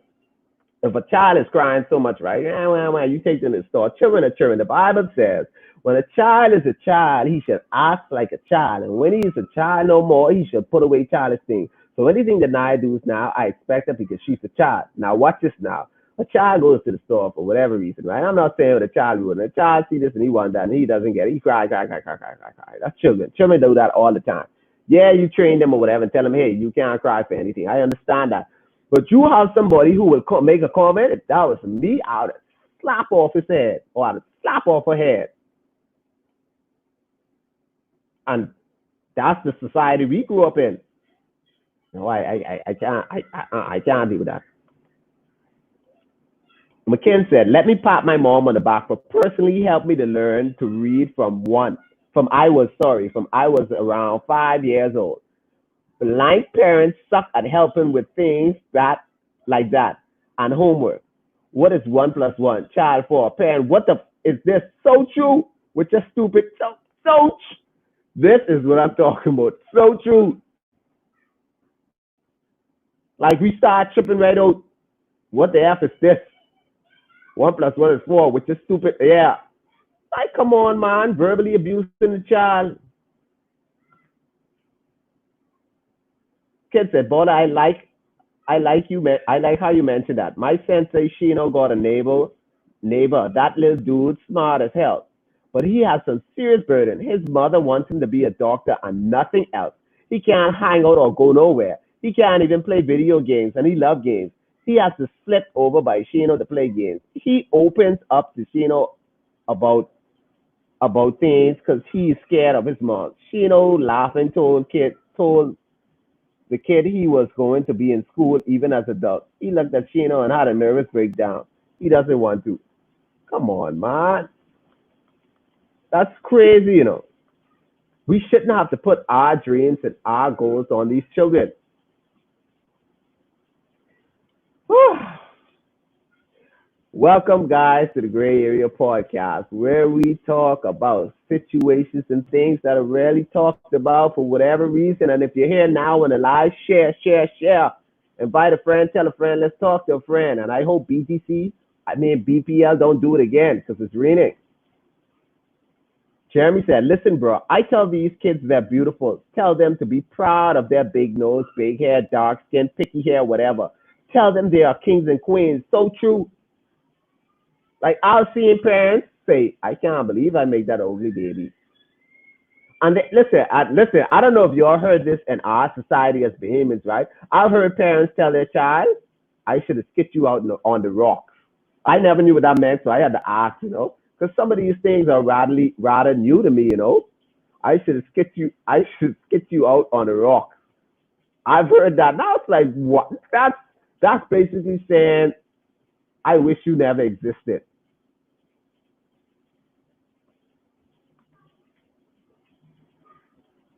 If a child is crying so much, right? You take them to the store. Children are children. The Bible says when a child is a child, he should act like a child, and when he is a child no more, he should put away childish things. So anything that I do now, I expect it because she's a child. Now watch this now. A child goes to the store for whatever reason, right? I'm not saying what a child would. A child see this and he wants that and he doesn't get it. He cry, cry, cry, cry, cry, cry, cry. That's children. Children do that all the time. Yeah, you train them or whatever and tell them, hey, you can't cry for anything. I understand that. But you have somebody who will make a comment. If that was me, I would slap off his head or I would slap off her head. And that's the society we grew up in. No, I can't do that. McKin said, let me pat my mom on the back for personally helped me to learn to read from I was around 5 years old. Blind parents suck at helping with things that like that and homework. What is one plus one? Child for a parent. What the is this? So true. Which is stupid. So this is what I'm talking about. So true. Like we start tripping right out. What the F is this? One plus one is four, which is stupid. Yeah. Like, come on, man. Verbally abusing the child. Kid said, "Boy, I like how you mentioned that. My sensei Shino got a neighbor. That little dude, smart as hell, but he has some serious burden. His mother wants him to be a doctor and nothing else. He can't hang out or go nowhere. He can't even play video games, and he loves games. He has to slip over by Shino to play games. He opens up to Shino about things because he's scared of his mom. Shino laughing told the kid he was going to be in school even as an adult. He looked at Shino and had a nervous breakdown. He doesn't want to. Come on, man. That's crazy. We shouldn't have to put our dreams and our goals on these children. Welcome, guys, to the Gray Area Podcast, where we talk about situations and things that are rarely talked about for whatever reason. And if you're here now on the live, share. Invite a friend, tell a friend, let's talk to a friend. And I hope BPL don't do it again because it's raining. Jeremy said, listen, bro, I tell these kids they're beautiful. Tell them to be proud of their big nose, big hair, dark skin, picky hair, whatever. Tell them they are kings and queens. So true. Like I've seen parents say, I can't believe I make that ugly baby. And listen, I don't know if you all heard this in our society as Bahamians, right? I've heard parents tell their child, I should have skipped you out on the rocks. I never knew what that meant, so I had to ask, because some of these things are rather new to me. I should skip you out on the rocks. I've heard that. Now it's like what? That's basically saying I wish you never existed.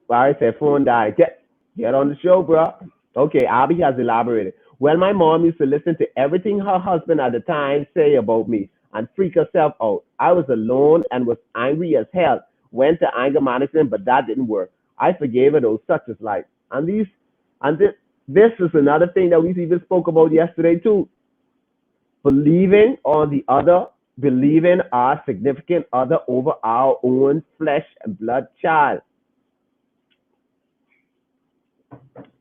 Barry said, phone died. Get on the show, bro. Okay, Abby has elaborated. Well, my mom used to listen to everything her husband at the time say about me and freak herself out. I was alone and was angry as hell. Went to anger management, but that didn't work. I forgave her though, such is life. And this is another thing that we even spoke about yesterday too. Believing on the other, believing our significant other over our own flesh and blood child.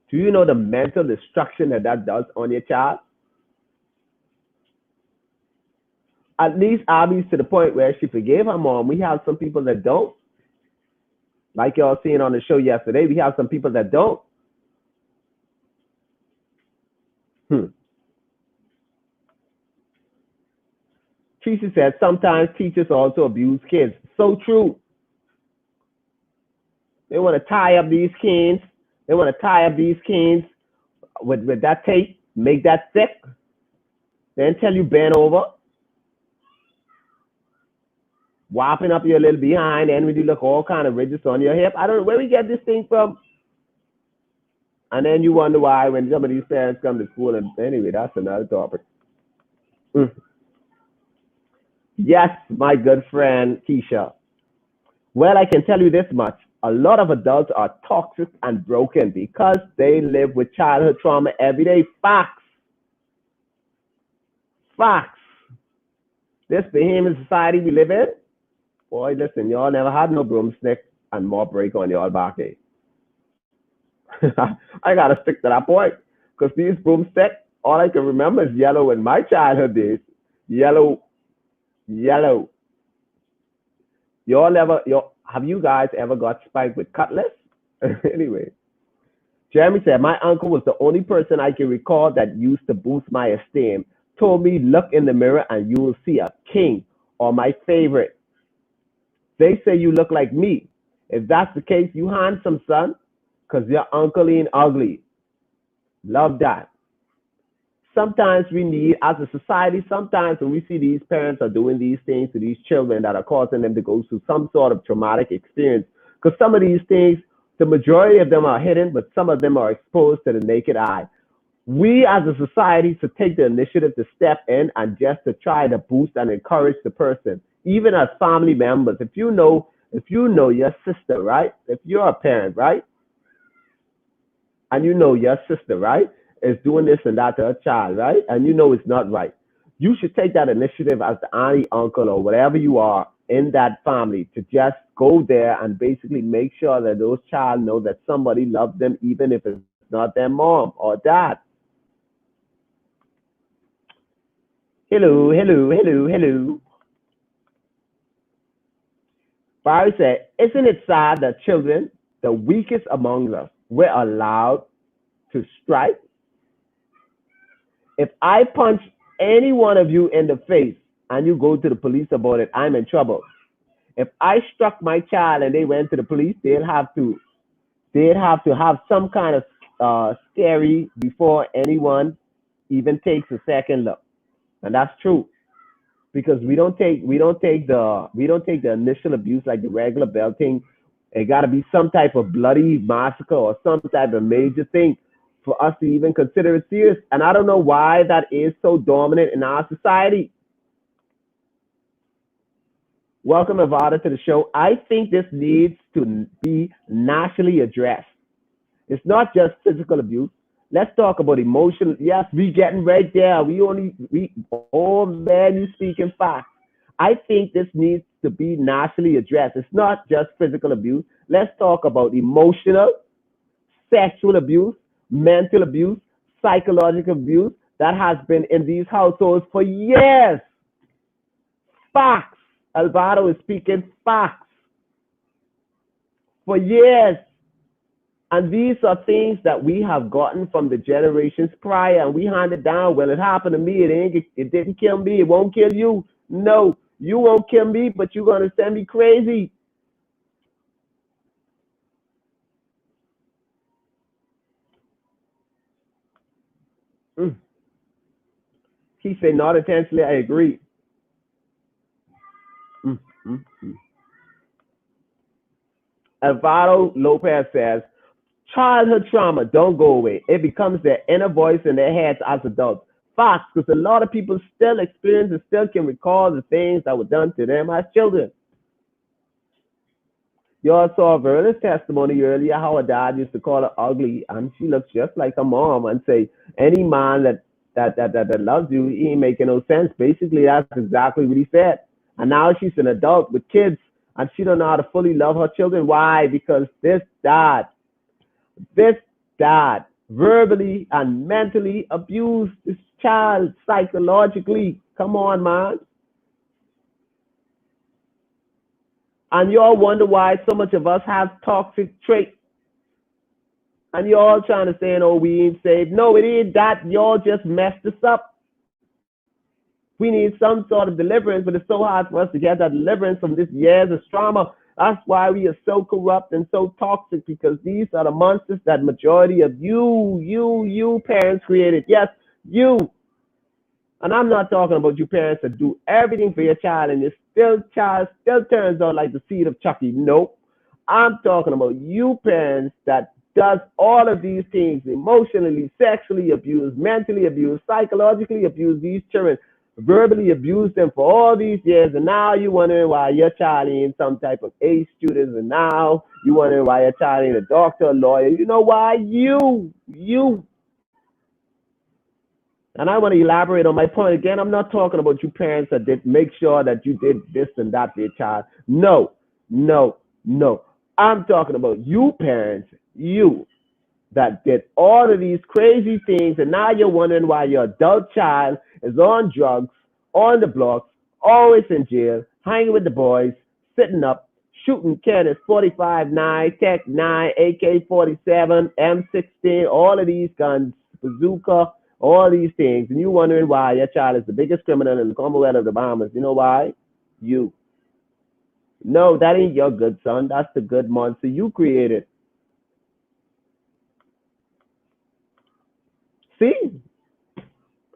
Do you know the mental destruction that does on your child? At least Abby's to the point where she forgave her mom. We have some people that don't. Like y'all seen on the show yesterday, we have some people that don't. Hmm. Tracy said sometimes teachers also abuse kids. So true. They want to tie up these canes. They want to tie up these canes with that tape, make that thick, then tell you bend over, whopping up your little behind, and when you look all kind of ridges on your hip. I don't know where we get this thing from. And then you wonder why when some of these parents come to school. And anyway, that's another topic. Mm. Yes, my good friend Keisha. Well, I can tell you this much. A lot of adults are toxic and broken because they live with childhood trauma every day. Facts. Facts. This behemoth society we live in, boy, listen, y'all never had no broomstick and mop break on y'all back, eh? I gotta stick to that point. Because these broomsticks, all I can remember is yellow in my childhood days. Yellow, yellow. Have you guys ever got spiked with cutlass? Anyway, Jeremy said, my uncle was the only person I can recall that used to boost my esteem. Told me, look in the mirror and you will see a king, or my favorite. They say you look like me. If that's the case, you handsome, son, because your uncle ain't ugly. Love that. Sometimes we need, as a society, sometimes when we see these parents are doing these things to these children that are causing them to go through some sort of traumatic experience, because some of these things, the majority of them are hidden, but some of them are exposed to the naked eye. We as a society should take the initiative to step in and just to try to boost and encourage the person, even as family members. If you know your sister, right? If you're a parent, right? And you know your sister, right, is doing this and that to her child, right? And you know it's not right. You should take that initiative as the auntie, uncle, or whatever you are in that family to just go there and basically make sure that those child know that somebody loves them, even if it's not their mom or dad. Hello, hello, hello, hello. Barry said, isn't it sad that children, the weakest among us, were allowed to strike? If I punch any one of you in the face and you go to the police about it, I'm in trouble. If I struck my child and they went to the police, they'd have to have some kind of scary before anyone even takes a second look. And that's true because we don't take the initial abuse like the regular belting. It got to be some type of bloody massacre or some type of major thing for us to even consider it serious. And I don't know why that is so dominant in our society. Welcome, Avada, to the show. I think this needs to be nationally addressed. It's not just physical abuse. Let's talk about emotional. Yes, we getting right there. Oh man, you speaking fast. I think this needs to be nationally addressed. It's not just physical abuse. Let's talk about emotional, sexual abuse, mental abuse, psychological abuse that has been in these households for years. Facts. Alvaro is speaking facts for years. And these are things that we have gotten from the generations prior, and we hand it down. Well, it happened to me. It didn't kill me. It won't kill you. No, you won't kill me, but you're gonna send me crazy. Mm. He said, not intentionally. I agree. Mm, mm, mm. Alvaro Lopez says, childhood trauma don't go away. It becomes their inner voice in their heads as adults. Facts, because a lot of people still experience and still can recall the things that were done to them as children. You all saw Verna's testimony earlier how her dad used to call her ugly, and she looks just like her mom and say, any man that loves you, he ain't making no sense. Basically, that's exactly what he said. And now she's an adult with kids, and she don't know how to fully love her children. Why? Because this dad verbally and mentally abused this child psychologically. Come on, man. And y'all wonder why so much of us have toxic traits. And y'all trying to say, oh, we ain't saved. No, it ain't that. Y'all just messed us up. We need some sort of deliverance, but it's so hard for us to get that deliverance from this years of trauma. That's why we are so corrupt and so toxic, because these are the monsters that majority of you parents created. Yes, you. And I'm not talking about you parents that do everything for your child and your child still turns out like the seed of Chucky. Nope. I'm talking about you parents that does all of these things: emotionally, sexually abuse, mentally abuse, psychologically abuse these children, verbally abuse them for all these years, and now you wondering why your child ain't some type of A student, and now you wondering why your child ain't a doctor, a lawyer. You know why? You. And I want to elaborate on my point again. I'm not talking about you parents that did make sure that you did this and that for your child. No, no, no. I'm talking about you parents, you that did all of these crazy things, and now you're wondering why your adult child is on drugs, on the blocks, always in jail, hanging with the boys, sitting up, shooting cannons, 45-9, Tech 9, AK-47, M16, all of these guns, bazooka, all these things, and you wondering why your child is the biggest criminal in the Commonwealth of the Bahamas. You know why? You. No, that ain't your good son. That's the good monster you created. See?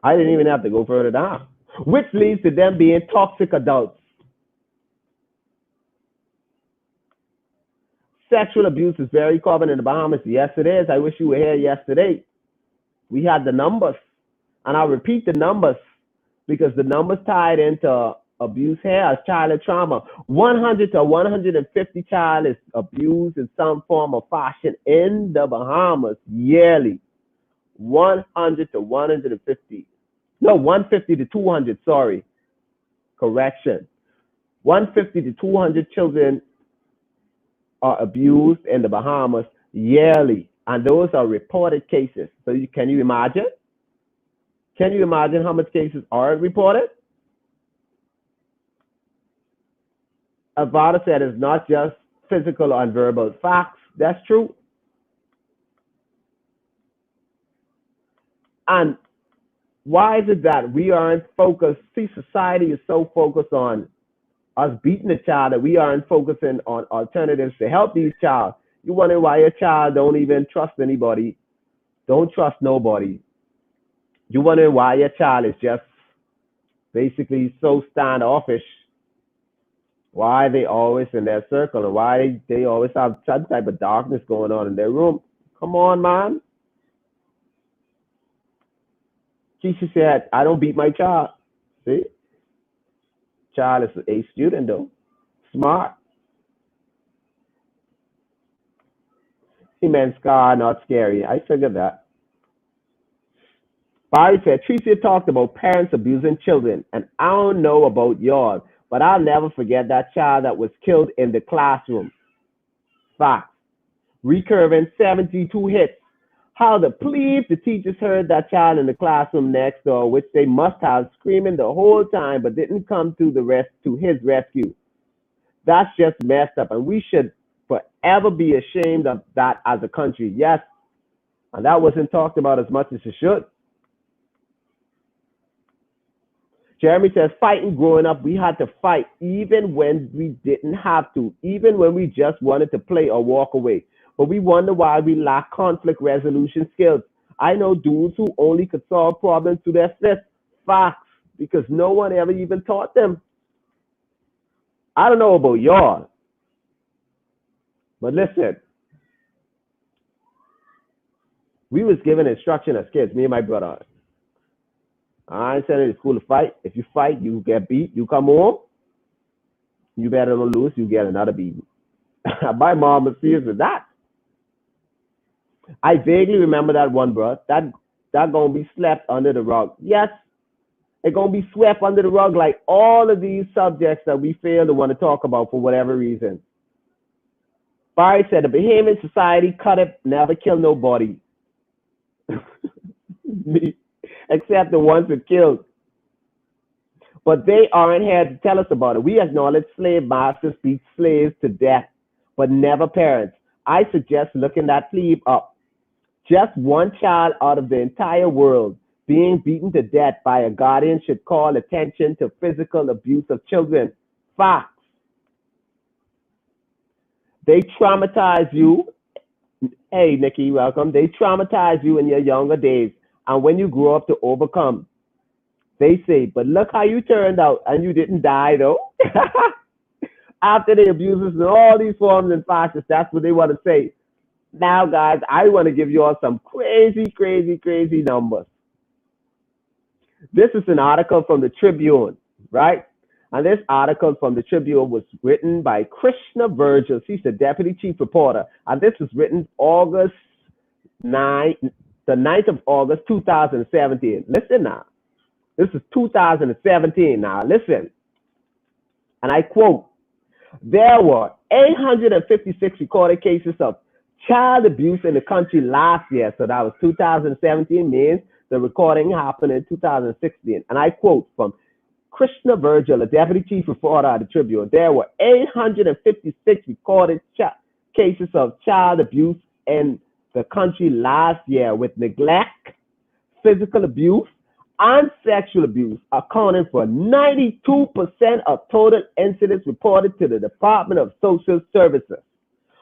I didn't even have to go further down. Which leads to them being toxic adults. Sexual abuse is very common in the Bahamas. Yes, it is. I wish you were here yesterday. We had the numbers. And I'll repeat the numbers because the numbers tied into abuse here as childhood trauma. 100 to 150 child is abused in some form or fashion in the Bahamas yearly. 100 to 150. No, 150 to 200, sorry. Correction. 150 to 200 children are abused in the Bahamas yearly. And those are reported cases. So can you imagine? Can you imagine how much cases are reported? Avada said it's not just physical and verbal facts. That's true. And why is it that we aren't focused? See, society is so focused on us beating the child that we aren't focusing on alternatives to help these child. You wonder why your child don't even trust anybody, don't trust nobody. You wonder why your child is just basically so standoffish. Why they always in their circle and why they always have some type of darkness going on in their room. Come on, man. Keisha said, I don't beat my child. See? Child is a student though. Smart. He meant scar, not scary. I figured that. Barry said, Tricia talked about parents abusing children, and I don't know about yours, but I'll never forget that child that was killed in the classroom. Fact. Recurring 72 hits. How the plebe, the teachers heard that child in the classroom next door, which they must have screaming the whole time, but didn't come to his rescue. That's just messed up, and we should forever be ashamed of that as a country. Yes, and that wasn't talked about as much as it should. Jeremy says, fighting growing up, we had to fight even when we didn't have to, even when we just wanted to play or walk away. But we wonder why we lack conflict resolution skills. I know dudes who only could solve problems through their fists. Facts, because no one ever even taught them. I don't know about y'all, but listen, we was given instruction as kids, me and my brother. I ain't sending to school to fight. If you fight, you get beat. You come home, you better not lose. You get another beating. My mom was serious with that. I vaguely remember that one, bro. That gonna be swept under the rug. Yes, it's gonna be swept under the rug like all of these subjects that we fail to want to talk about for whatever reason. Barry said the Bahamian society cut it, never kill nobody. Except the ones that killed. But they aren't here to tell us about it. We acknowledge slave masters beat slaves to death, but never parents. I suggest looking that plebe up. Just one child out of the entire world. being beaten to death by a guardian should call attention to physical abuse of children. Facts. They traumatize you. Hey, Nikki, welcome. They traumatize you in your younger days. And when you grow up to overcome, they say, but look how you turned out and you didn't die though. After the abuses and all these forms and fascists, that's what they want to say. Now, guys, I want to give you all some crazy, crazy, crazy numbers. This is an article from the Tribune, right? And this article from the Tribune was written by Krishna Virgil. She's the deputy chief reporter. And this was written August 9, the 9th of August, 2017. Listen now. This is 2017 now. Listen. And I quote, there were 856 recorded cases of child abuse in the country last year. So that was 2017, means the recording happened in 2016. And I quote from Krishna Virgil, a deputy chief reporter at the Tribune, there were 856 recorded cases of child abuse in the country last year, with neglect, physical abuse, and sexual abuse accounting for 92% of total incidents reported to the Department of Social Services.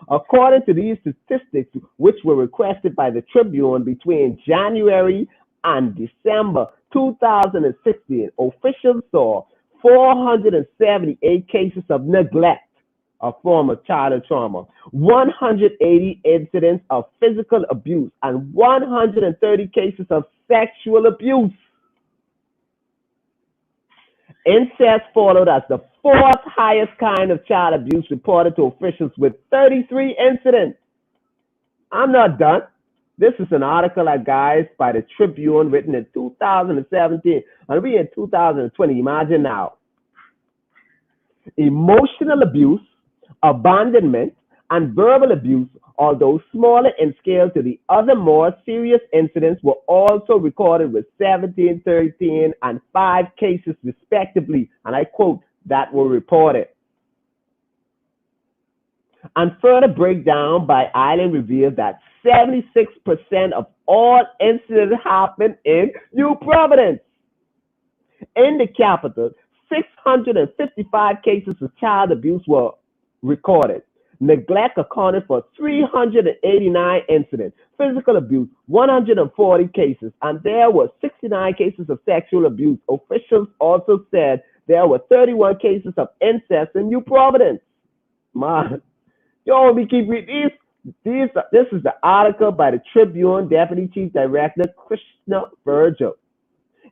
According to these statistics, which were requested by the Tribune between January and December 2016, officials saw 478 cases of neglect, a form of childhood trauma, 180 incidents of physical abuse, and 130 cases of sexual abuse. Incest followed as the fourth highest kind of child abuse reported to officials, with 33 incidents. I'm not done. This is an article, guys, by the Tribune, written in 2017, and we're in 2020. Imagine now. Emotional abuse, abandonment, and verbal abuse, although smaller in scale to the other more serious incidents, were also recorded with 17, 13, and 5 cases respectively, and I quote, that were reported. And further breakdown by Island revealed that 76% of all incidents happened in New Providence. In the capital, 655 cases of child abuse were recorded. Neglect accounted for 389 incidents. Physical abuse, 140 cases. And there were 69 cases of sexual abuse. Officials also said there were 31 cases of incest in New Providence. Man, yo, we keep reading this is the article by the Tribune Deputy Chief Director Krishna Virgil.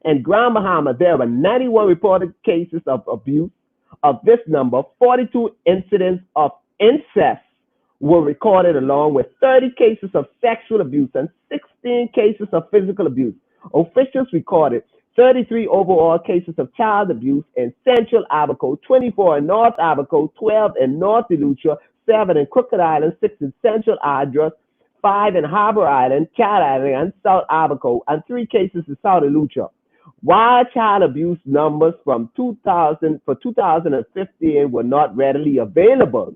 In Grand Bahama, there were 91 reported cases of abuse. Of this number, 42 incidents of incest were recorded, along with 30 cases of sexual abuse and 16 cases of physical abuse. Officials recorded 33 overall cases of child abuse in Central Abaco, 24 in North Abaco, 12 in North Eleuthera, 7 in Crooked Island, 6 in Central Adras, 5 in Harbor Island, Cat Island, and South Abaco, and 3 cases in South Eleuthera. While child abuse numbers from 2015 were not readily available,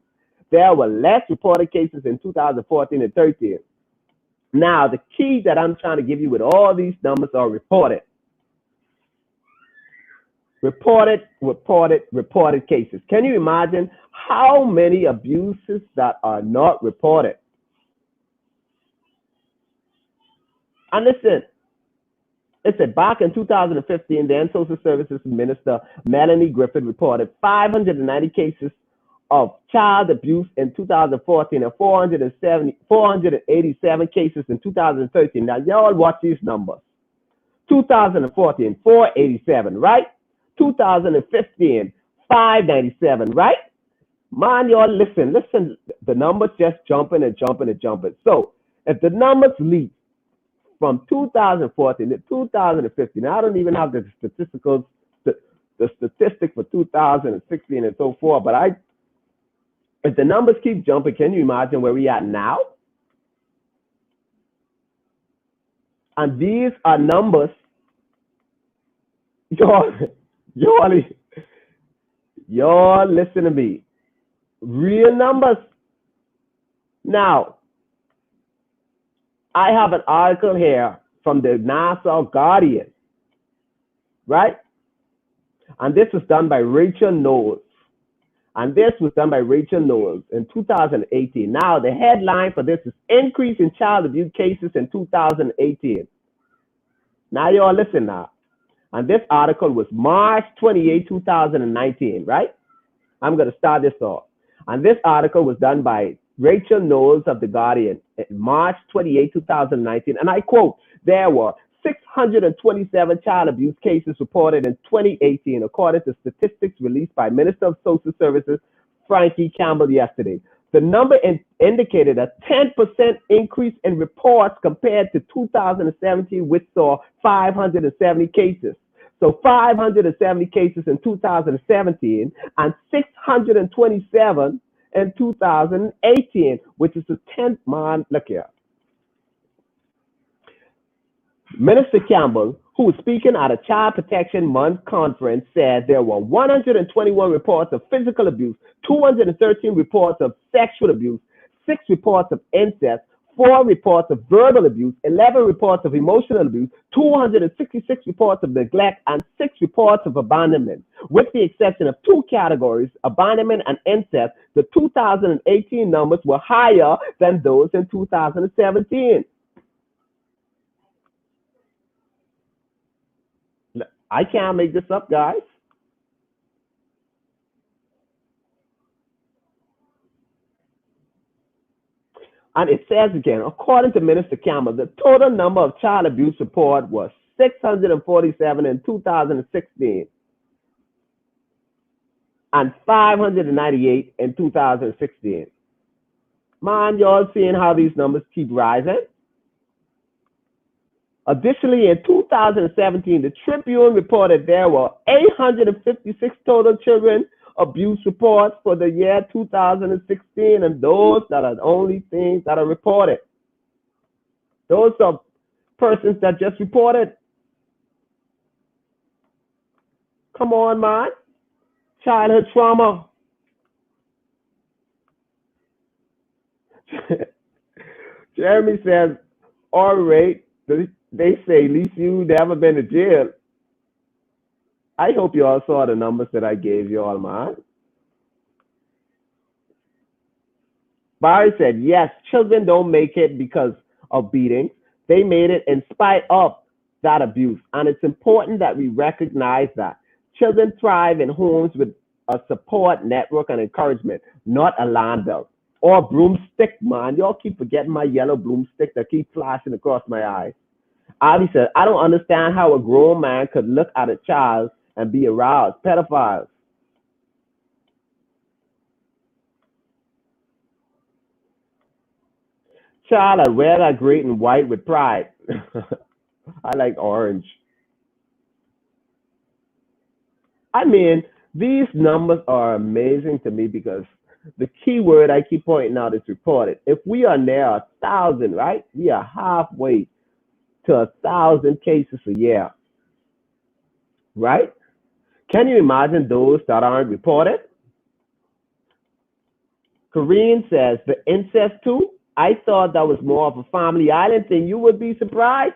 there were less reported cases in 2014 and 13. Now, the key that I'm trying to give you with all these numbers are reported. Reported cases. Can you imagine how many abuses that are not reported? And listen, it said back in 2015, then Social Services Minister Melanie Griffith reported 590 cases of child abuse in 2014 and 487 cases in 2013. Now, y'all watch these numbers. 2014, 487, right? 2015, 597, right? Man, y'all, listen. The numbers just jumping and jumping and jumping. So, if the numbers leap from 2014 to 2015, I don't even have the statistic for 2016 and so forth, but if the numbers keep jumping, can you imagine where we at now? And these are numbers, y'all listen to me. Real numbers. Now, I have an article here from the Nassau Guardian, right? And this was done by Rachel Knowles. And this was done by Rachel Knowles in 2018. Now, the headline for this is Increase in Child Abuse Cases in 2018. Now, you all listen now. And this article was March 28, 2019, right? I'm going to start this off. And this article was done by Rachel Knowles of The Guardian in March 28, 2019. And I quote, there were 627 child abuse cases reported in 2018, according to statistics released by Minister of Social Services Frankie Campbell yesterday. The number indicated a 10% increase in reports compared to 2017, which saw 570 cases. So 570 cases in 2017 and 627 in 2018, which is the 10th month. Look here. Minister Campbell, who was speaking at a Child Protection Month conference, said there were 121 reports of physical abuse, 213 reports of sexual abuse, 6 reports of incest, 4 reports of verbal abuse, 11 reports of emotional abuse, 266 reports of neglect, and 6 reports of abandonment. With the exception of 2 categories, abandonment and incest, the 2018 numbers were higher than those in 2017. I can't make this up, guys. And it says again, according to Minister Campbell, the total number of child abuse reports was 647 in 2016 and 598 in 2016. Man, y'all seeing how these numbers keep rising? Additionally, in 2017, the Tribune reported there were 856 total children abuse reports for the year 2016, and those are the only things that are reported. Those are persons that just reported. Come on, man. Childhood trauma. Jeremy says, all right, they say, at least you never been to jail. I hope you all saw the numbers that I gave you all, man. Barry said, yes, children don't make it because of beatings. They made it in spite of that abuse. And it's important that we recognize that. Children thrive in homes with a support network and encouragement, not a land belt or broomstick, man. Y'all keep forgetting my yellow broomstick that keep flashing across my eyes. Avi said, I don't understand how a grown man could look at a child and be aroused. Pedophiles. Child, I wear that great and white with pride. I like orange. I mean, these numbers are amazing to me because the key word I keep pointing out is reported. If we are near 1,000, right? We are halfway to 1,000 cases a year, right? Can you imagine those that aren't reported? Corinne says, the incest too? I thought that was more of a family island thing. You would be surprised.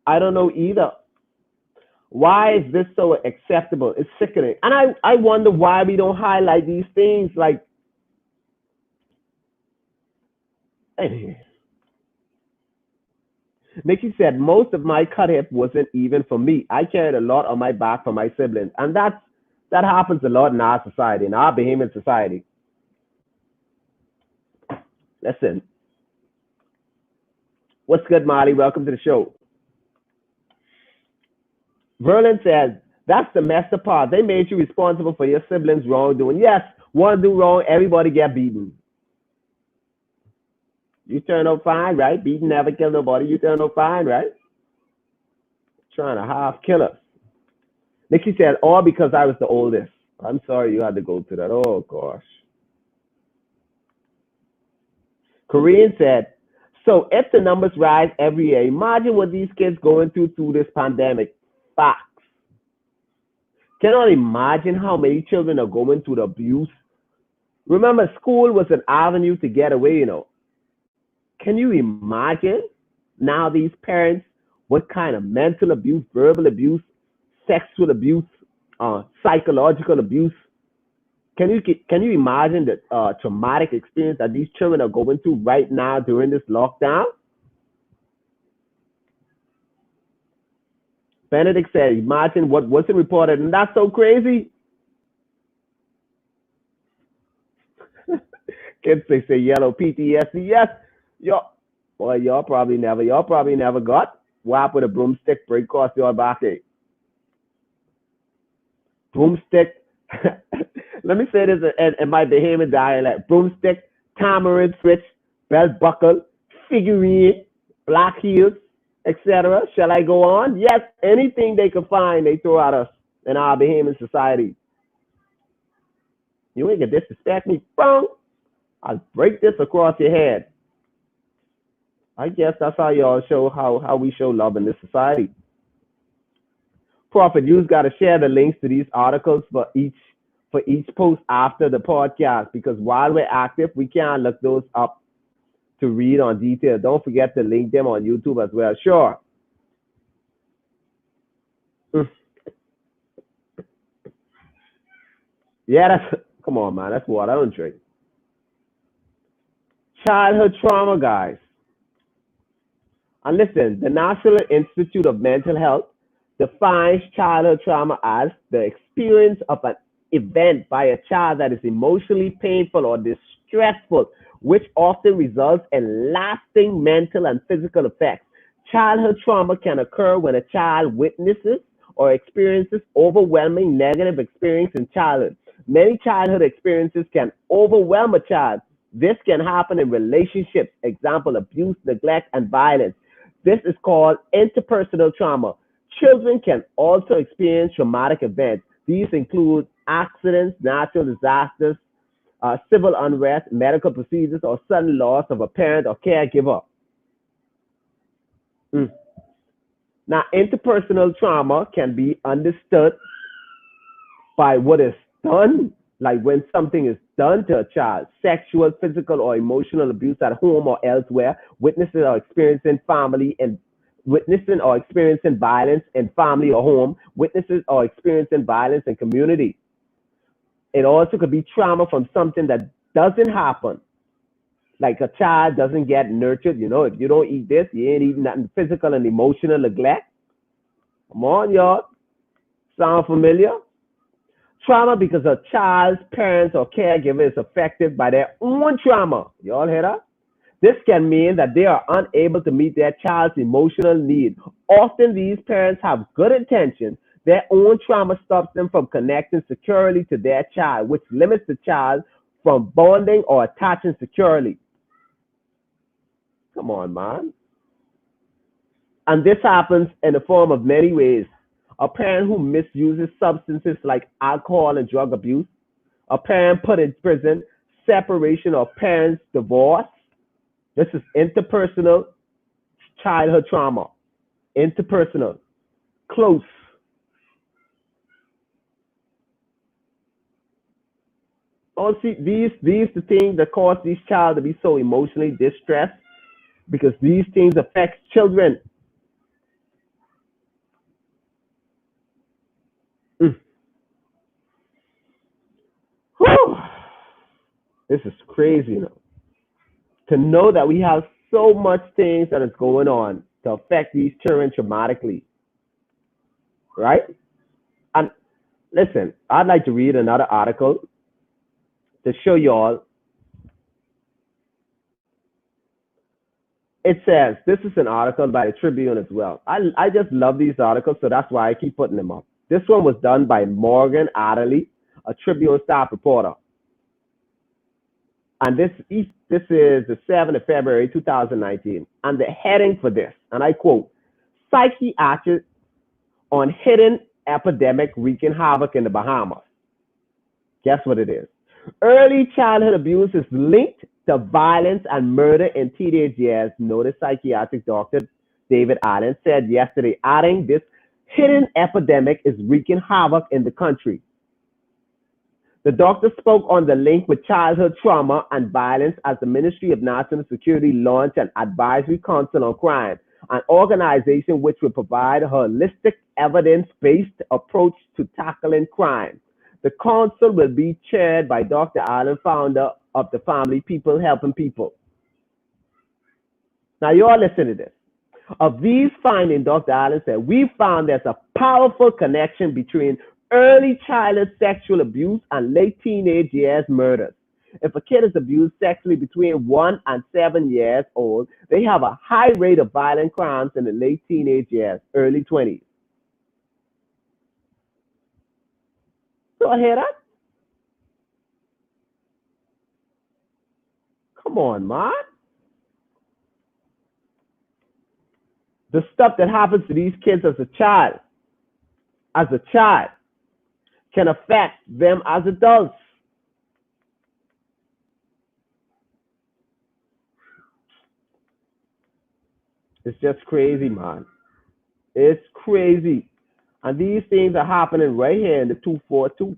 I don't know either. Why is this so acceptable? It's sickening. And I wonder why we don't highlight these things. Like, anyway. Nikki said, most of my cut hip wasn't even for me. I carried a lot on my back for my siblings. And that happens a lot in our society, in our Bahamian society. Listen. What's good, Molly? Welcome to the show. Verlin says, that's the messed up part. They made you responsible for your siblings' wrongdoing. Yes, one do wrong, everybody get beaten. You turn out fine, right? Beating never kill nobody. You turn out fine, right? Trying to half kill us. Nikki said, all because I was the oldest. I'm sorry you had to go through that. Oh, gosh. Korean said, so if the numbers rise every year, imagine what these kids going through this pandemic. Facts. Cannot imagine how many children are going through the abuse. Remember, school was an avenue to get away, you know. Can you imagine now these parents, what kind of mental abuse, verbal abuse, sexual abuse, psychological abuse? Can you imagine the traumatic experience that these children are going through right now during this lockdown? Benedict said, imagine what wasn't reported, and that's so crazy. Kids say yellow PTSD. Yes, y'all, boy, y'all probably never got whacked with a broomstick break across your back. Broomstick. Let me say this in my Bahamian dialect: broomstick, tamarind switch, belt buckle, figurine, black heels, etc. Shall I go on? Yes, anything they can find, they throw at us in our Bahamian society. You ain't gonna disrespect me, boom! I'll break this across your head. I guess that's how y'all show how we show love in this society. Prophet, you've got to share the links to these articles for each post after the podcast because while we're active, we can't look those up to read on detail. Don't forget to link them on YouTube as well. Sure. Mm. Yeah, that's come on, man. That's water. I don't drink. Childhood trauma, guys. And listen, the National Institute of Mental Health defines childhood trauma as the experience of an event by a child that is emotionally painful or distressful, which often results in lasting mental and physical effects. Childhood trauma can occur when a child witnesses or experiences overwhelming negative experience in childhood. Many childhood experiences can overwhelm a child. This can happen in relationships, example, abuse, neglect, and violence. This is called interpersonal trauma. Children can also experience traumatic events. These include accidents, natural disasters, civil unrest, medical procedures, or sudden loss of a parent or caregiver. Mm. Now, interpersonal trauma can be understood by what is done, like when something is done to a child, sexual, physical, or emotional abuse at home or elsewhere, witnessing or experiencing violence in family or home, witnesses or experiencing violence in community. It also could be trauma from something that doesn't happen, like a child doesn't get nurtured. If you don't eat this, you ain't eating nothing. Physical and emotional neglect. Come on, y'all. Sound familiar? Trauma because a child's parents or caregiver is affected by their own trauma. Y'all hear that? This can mean that they are unable to meet their child's emotional needs. Often these parents have good intentions. Their own trauma stops them from connecting securely to their child, which limits the child from bonding or attaching securely. Come on, man. And this happens in the form of many ways. A parent who misuses substances like alcohol and drug abuse, a parent put in prison, separation of parents, divorce. This is interpersonal childhood trauma. Interpersonal. Close. Oh, see, these the things that cause these child to be so emotionally distressed because these things affect children. Mm. Whew. This is crazy, to know that we have so much things that is going on to affect these children traumatically, right? And listen, I'd like to read another article to show you all. It says, this is an article by the Tribune as well. I just love these articles, so that's why I keep putting them up. This one was done by Morgan Adderley, a Tribune staff reporter. And this is the 7th of February 2019. And the heading for this, and I quote, psychiatric on hidden epidemic wreaking havoc in the Bahamas. Guess what it is? Early childhood abuse is linked to violence and murder in teenage years, noted psychiatric doctor David Allen said yesterday, adding this hidden epidemic is wreaking havoc in the country. The doctor spoke on the link with childhood trauma and violence as the Ministry of National Security launched an advisory council on crime, an organization which will provide a holistic, evidence-based approach to tackling crime. The council will be chaired by Dr. Allen, founder of the Family People Helping People. Now, you all listen to this. Of these findings, Dr. Allen said, we found there's a powerful connection between early childhood sexual abuse and late teenage years murders. If a kid is abused sexually between 1 and 7 years old, they have a high rate of violent crimes in the late teenage years, early 20s. So I hear that? Come on, man. The stuff that happens to these kids as a child, can affect them as adults. It's just crazy, man. It's crazy. And these things are happening right here in the 242.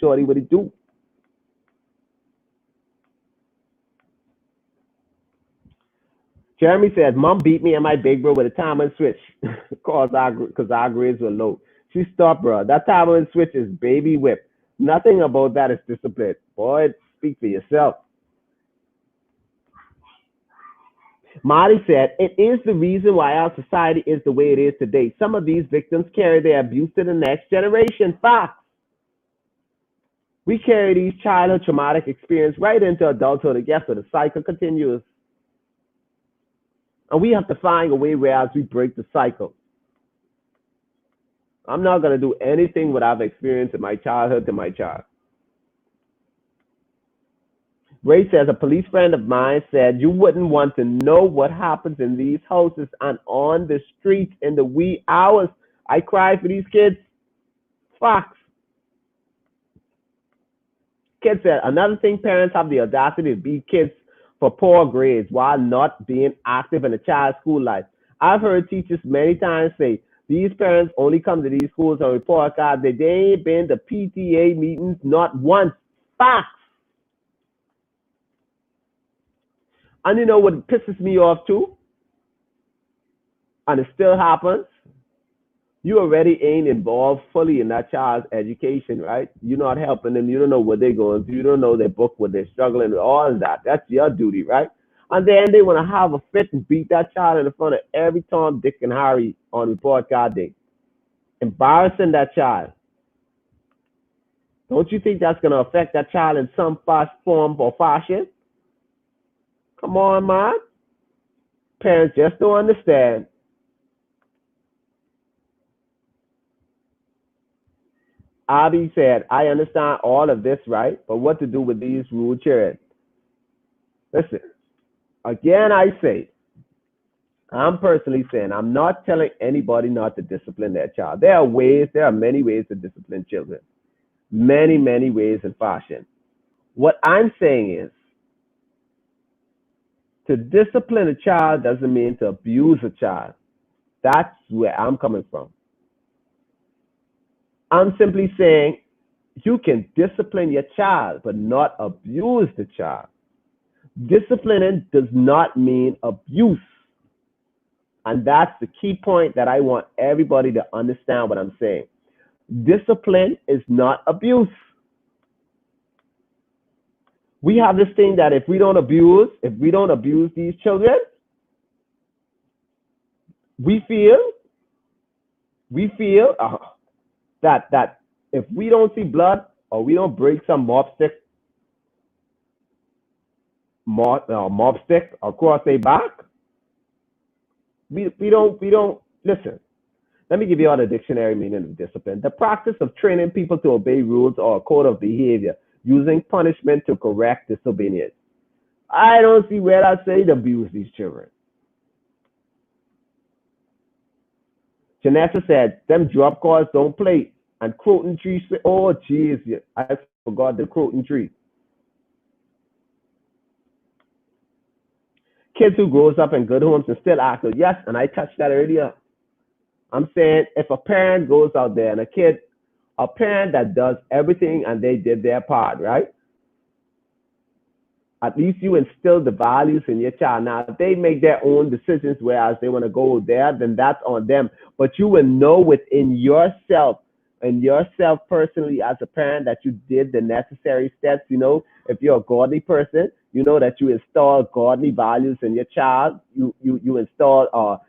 Shorty, what it do? Jeremy says, Mom beat me and my big bro with a timer and switch because our grades were low. She stopped, bro. That timer and switch is baby whip. Nothing about that is discipline. Boy, speak for yourself. Marty said, it is the reason why our society is the way it is today. Some of these victims carry their abuse to the next generation. Facts. We carry these childhood traumatic experiences right into adulthood, and guess what? The cycle continues. And we have to find a way where as we break the cycle. I'm not going to do anything what I've experienced in my childhood to my child. Ray says, a police friend of mine said, you wouldn't want to know what happens in these houses and on the streets in the wee hours. I cry for these kids. Facts. Kid said, another thing, parents have the audacity to beat kids for poor grades while not being active in a child's school life. I've heard teachers many times say, these parents only come to these schools on report cards. They ain't been to PTA meetings not once. Facts. And you know what pisses me off too? And it still happens. You already ain't involved fully in that child's education, right? You're not helping them. You don't know what they're going through. You don't know their book, what they're struggling with, all of that. That's your duty, right? And then they want to have a fit and beat that child in front of every Tom, Dick, and Harry on report card day. Embarrassing that child. Don't you think that's going to affect that child in some form or fashion? Come on, man. Parents just don't understand. Abby said, I understand all of this, right? But what to do with these rude children? Listen, again, I say, I'm personally saying, I'm not telling anybody not to discipline their child. There are many ways to discipline children. Many, many ways and fashion. What I'm saying is, to discipline a child doesn't mean to abuse a child. That's where I'm coming from. I'm simply saying you can discipline your child, but not abuse the child. Disciplining does not mean abuse. And that's the key point that I want everybody to understand what I'm saying. Discipline is not abuse. We have this thing that if we don't abuse these children, we feel that if we don't see blood or we don't break some mob stick across their back, we don't listen. Let me give you all the dictionary meaning of discipline. The practice of training people to obey rules or a code of behavior using punishment to correct disobedience. I don't see where I say to abuse these children. Janessa said, them drop calls don't play. And Croton Tree said, oh, jeez, I forgot the Croton Tree. Kids who grows up in good homes and still active. Yes, and I touched that earlier. I'm saying if a parent goes out there and a kid A parent that does everything and they did their part, right? At least you instill the values in your child. Now, if they make their own decisions, whereas they want to go there, then that's on them. But you will know within yourself and yourself personally as a parent that you did the necessary steps. If you're a godly person, you know that you install godly values in your child. You install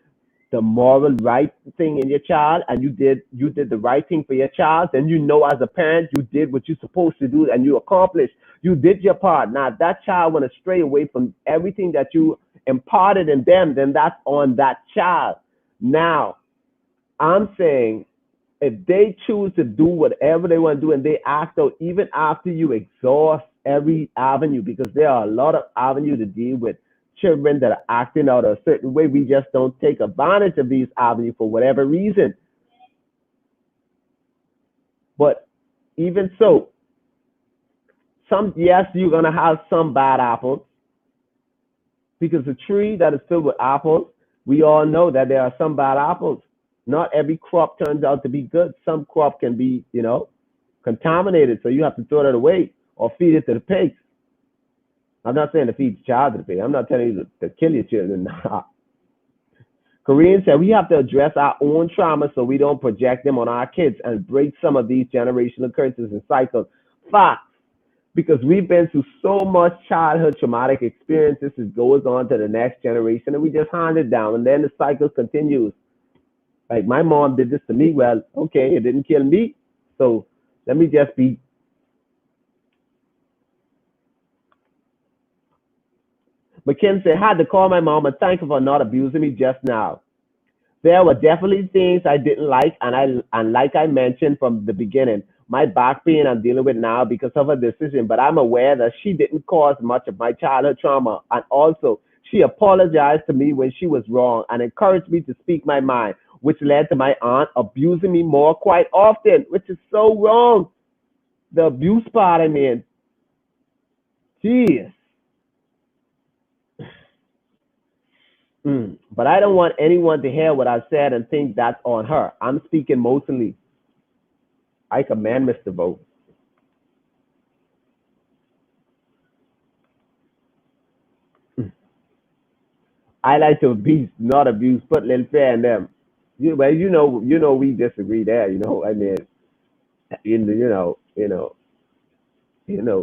the moral right thing in your child, and you did the right thing for your child, then as a parent you did what you're supposed to do and you accomplished. You did your part. Now if that child want to stray away from everything that you imparted in them, then that's on that child. Now I'm saying, if they choose to do whatever they want to do and they act out even after you exhaust every avenue, because there are a lot of avenues to deal with children that are acting out a certain way, we just don't take advantage of these avenues for whatever reason. But even so, yes, you're gonna have some bad apples, because a tree that is filled with apples, we all know that there are some bad apples. Not every crop turns out to be good. Some crop can be, contaminated, so you have to throw that away or feed it to the pigs. I'm not saying to feed the child to the pig. I'm not telling you to kill your children. Korean said we have to address our own trauma so we don't project them on our kids and break some of these generational curses and cycles. Facts. Because we've been through so much childhood traumatic experiences, it goes on to the next generation and we just hand it down, and then the cycle continues. Like my mom did this to me. Well, okay, it didn't kill me, so let me just be. Mackenzie had to call my mom and thank her for not abusing me just now. There were definitely things I didn't like, and like I mentioned from the beginning, my back pain I'm dealing with now because of her decision. But I'm aware that she didn't cause much of my childhood trauma, and also she apologized to me when she was wrong and encouraged me to speak my mind, which led to my aunt abusing me more quite often, which is so wrong. The abuse part, I mean, jeez. But I don't want anyone to hear what I said and think that's on her. I'm speaking mostly. I command Mr. Vote. I like to abuse, not abuse. Put little fair in them. Well, we disagree there. I mean,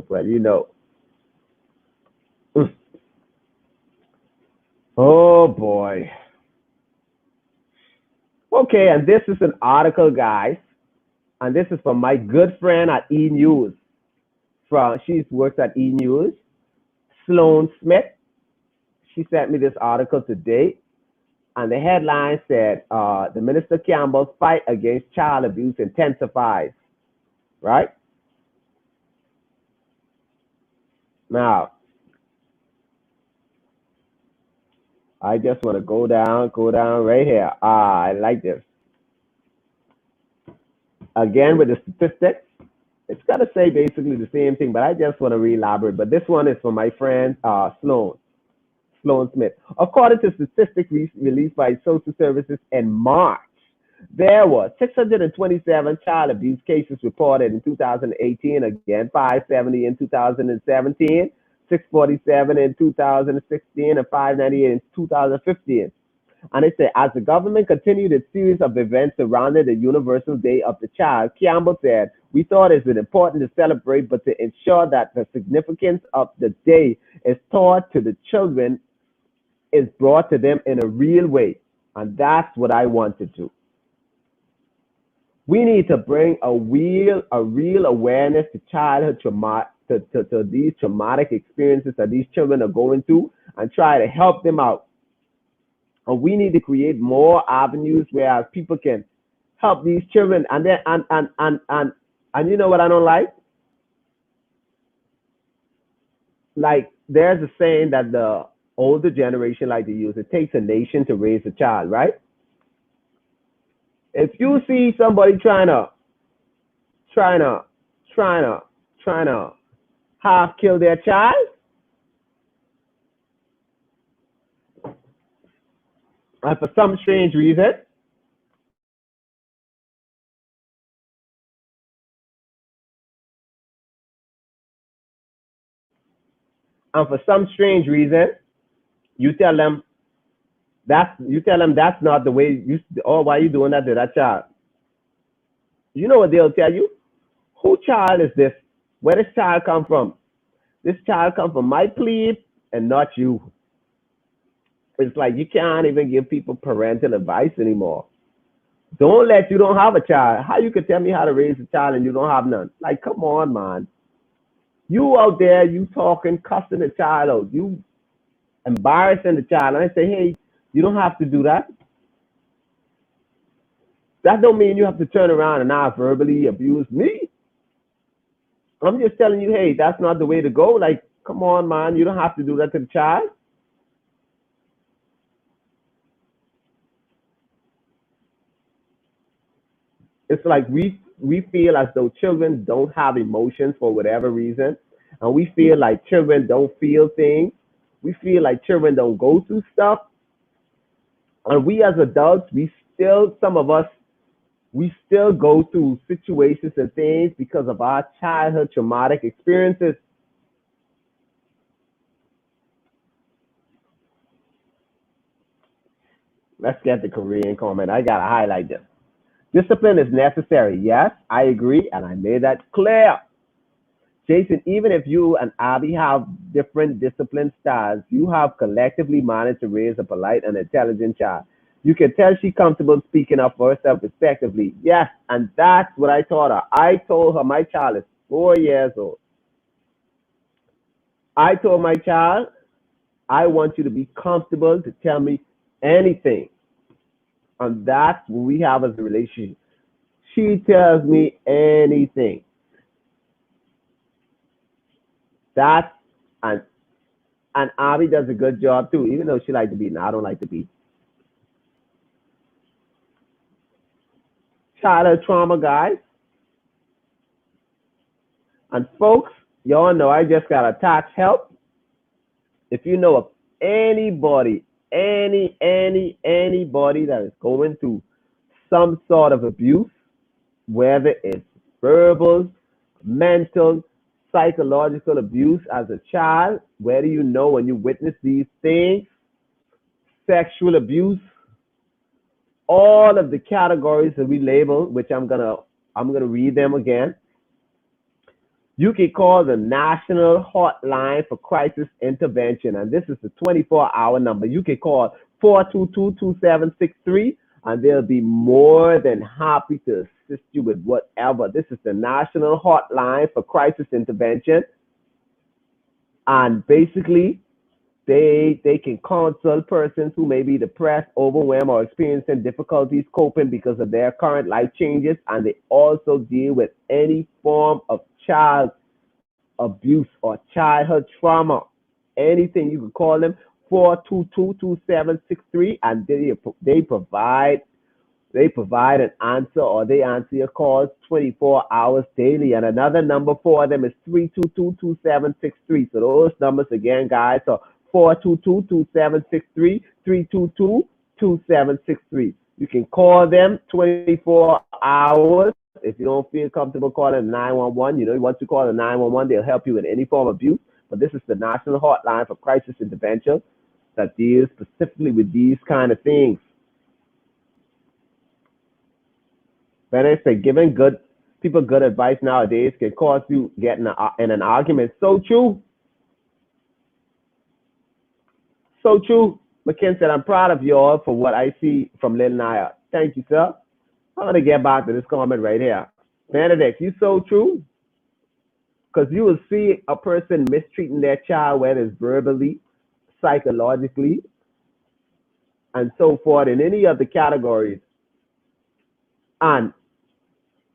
but Mm. Oh boy. Okay, and this is an article, guys, and this is from my good friend at E News. She works at E News, Sloan Smith. She sent me this article today, and the headline said, "The Minister Campbell's fight against child abuse intensifies." Right now, I just want to go down right here. I like this. Again with the statistics, it's got to say basically the same thing, but I just want to re-elaborate. But this one is from my friend Sloan Smith. According to statistics released by Social Services in March, there were 627 child abuse cases reported in 2018, again 570 in 2017, 647 in 2016, and 598 in 2015. And it said, as the government continued its series of events surrounding the Universal Day of the Child, Campbell said, we thought it was important to celebrate, but to ensure that the significance of the day is taught to the children, is brought to them in a real way. And that's what I want to do. We need to bring a real awareness to childhood trauma, to these traumatic experiences that these children are going through, and try to help them out. And we need to create more avenues where people can help these children. And then and you know what I don't like? Like there's a saying that the older generation like to use. It takes a nation to raise a child, right? If you see somebody trying to trying to trying to half kill their child, and for some strange reason, And for some strange reason, you tell them that's not the way you. Oh, why are you doing that to that child? You know what they'll tell you? Who child is this? Where this child come from? This child come from my plebe and not you. It's like you can't even give people parental advice anymore. You don't have a child. How you could tell me how to raise a child and you don't have none? Like, come on, man. You out there, you talking, cussing the child out. You embarrassing the child. And I say, hey, you don't have to do that. That don't mean you have to turn around and not verbally abuse me. I'm just telling you, hey, that's not the way to go. Like, come on, man. You don't have to do that to the child. It's like we feel as though children don't have emotions for whatever reason, and we feel like children don't feel things. We feel like children don't go through stuff, and we as adults, some of us, we still go through situations and things because of our childhood traumatic experiences. Let's get the Korean comment. I gotta highlight this. Discipline is necessary. Yes, I agree, and I made that clear. Jason, even if you and Abby have different discipline styles, you have collectively managed to raise a polite and intelligent child. You can tell she's comfortable speaking up for herself respectively. Yes, and that's what I taught her. I told her my child is 4 years old. I told my child, I want you to be comfortable to tell me anything. And that's what we have as a relationship. She tells me anything. That's and and Abby does a good job too, even though she likes to beat. Now I don't like to beat. Childhood trauma, guys. And folks, y'all know I just got a tax help. If you know of anybody, anybody that is going through some sort of abuse, whether it's verbal, mental, psychological abuse as a child, where do you know when you witness these things, sexual abuse, all of the categories that we label, which I'm gonna read them again. You can call the National Hotline for Crisis Intervention, and this is the 24-hour number. You can call 422-2763, and they'll be more than happy to assist you with whatever. This is the National Hotline for Crisis Intervention, and basically, they can consult persons who may be depressed, overwhelmed, or experiencing difficulties coping because of their current life changes, and they also deal with any form of child abuse or childhood trauma. Anything you can call them 422-2763, and they provide an answer, or they answer your calls 24 hours daily. And another number for them is 322-2763. So those numbers again, guys, are 422-2763, 322-2763. You can call them 24 hours. If you don't feel comfortable calling 911, once you call the 911, they'll help you with any form of abuse. But this is the National Hotline for Crisis Intervention that deals specifically with these kind of things. When I say giving people good advice nowadays can cause you getting in an argument. So true. So true. McKin said, I'm proud of you all for what I see from Lil Naya. Thank you, sir. I'm going to get back to this comment right here. Benedict, you so true. Because you will see a person mistreating their child, whether it's verbally, psychologically, and so forth, in any of the categories. And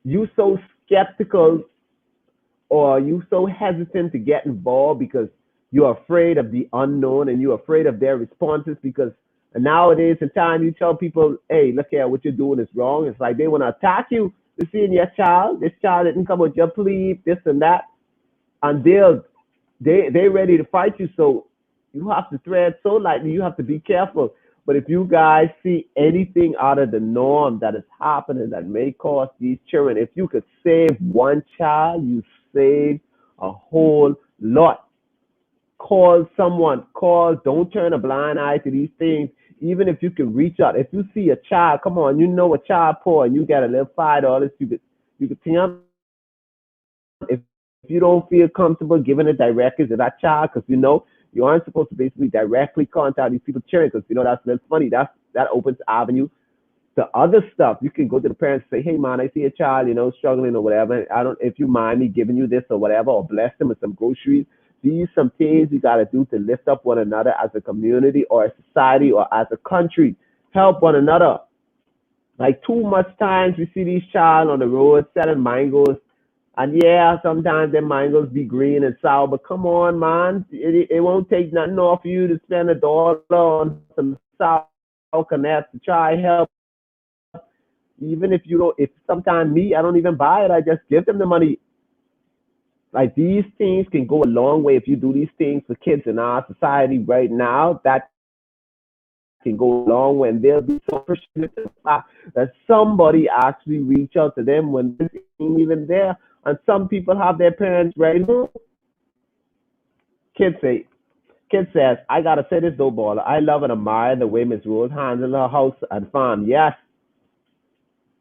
you so skeptical, or you so hesitant to get involved because you're afraid of the unknown and you're afraid of their responses, because nowadays in time you tell people, hey, look here, what you're doing is wrong. It's like they want to attack you. They're seeing your child. This child didn't come with your plea, this and that. And they're ready to fight you. So you have to tread so lightly. You have to be careful. But if you guys see anything out of the norm that is happening that may cause these children, if you could save one child, you save a whole lot. call someone. Call. Don't turn a blind eye to these things. Even if you can reach out, if you see a child, come on, you know a child poor, and you got a little $5, you could tell them if you don't feel comfortable giving it directly to that child, because you aren't supposed to basically directly contact these people children, because that's a little funny. That opens avenue to other stuff. You can go to the parents and say, hey man, I see a child, struggling or whatever. I don't if you mind me giving you this or whatever, or bless them with some groceries. These some things you gotta do to lift up one another as a community or a society or as a country. Help one another. Like too much times we see these child on the road selling mangoes. And yeah, sometimes them mangoes be green and sour, but come on, man. It won't take nothing off you to spend $1 on some sour connects to try help. Even if you don't, if sometimes me, I don't even buy it. I just give them the money. Like these things can go a long way if you do these things for kids in our society right now. That can go a long way, and they'll be so appreciative that somebody actually reach out to them when they ain't even there. And some people have their parents right home. Kids say, Kid says, I gotta say this though, baller. I love and admire the way Miss Rose handles her house and farm. Yes,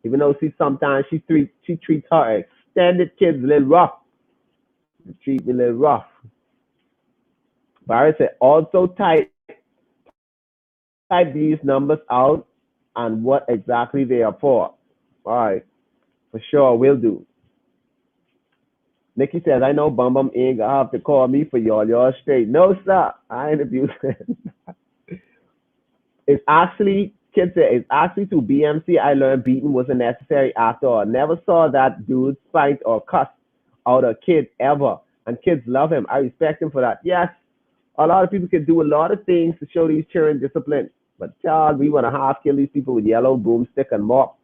even though she treats her extended kids a little rough. She treats me a little rough. Barry said, also type these numbers out and what exactly they are for. All right, for sure, will do. Nikki says, I know Bum Bum ain't gonna have to call me for y'all. Y'all straight. No, sir. I ain't abusing. It's actually, kids say, it's actually through BMC I learned beating wasn't necessary after all. Never saw that dude fight or cuss out a kid ever. And kids love him. I respect him for that. Yes, a lot of people can do a lot of things to show these children discipline. But child, we want to half kill these people with yellow broomstick and mop.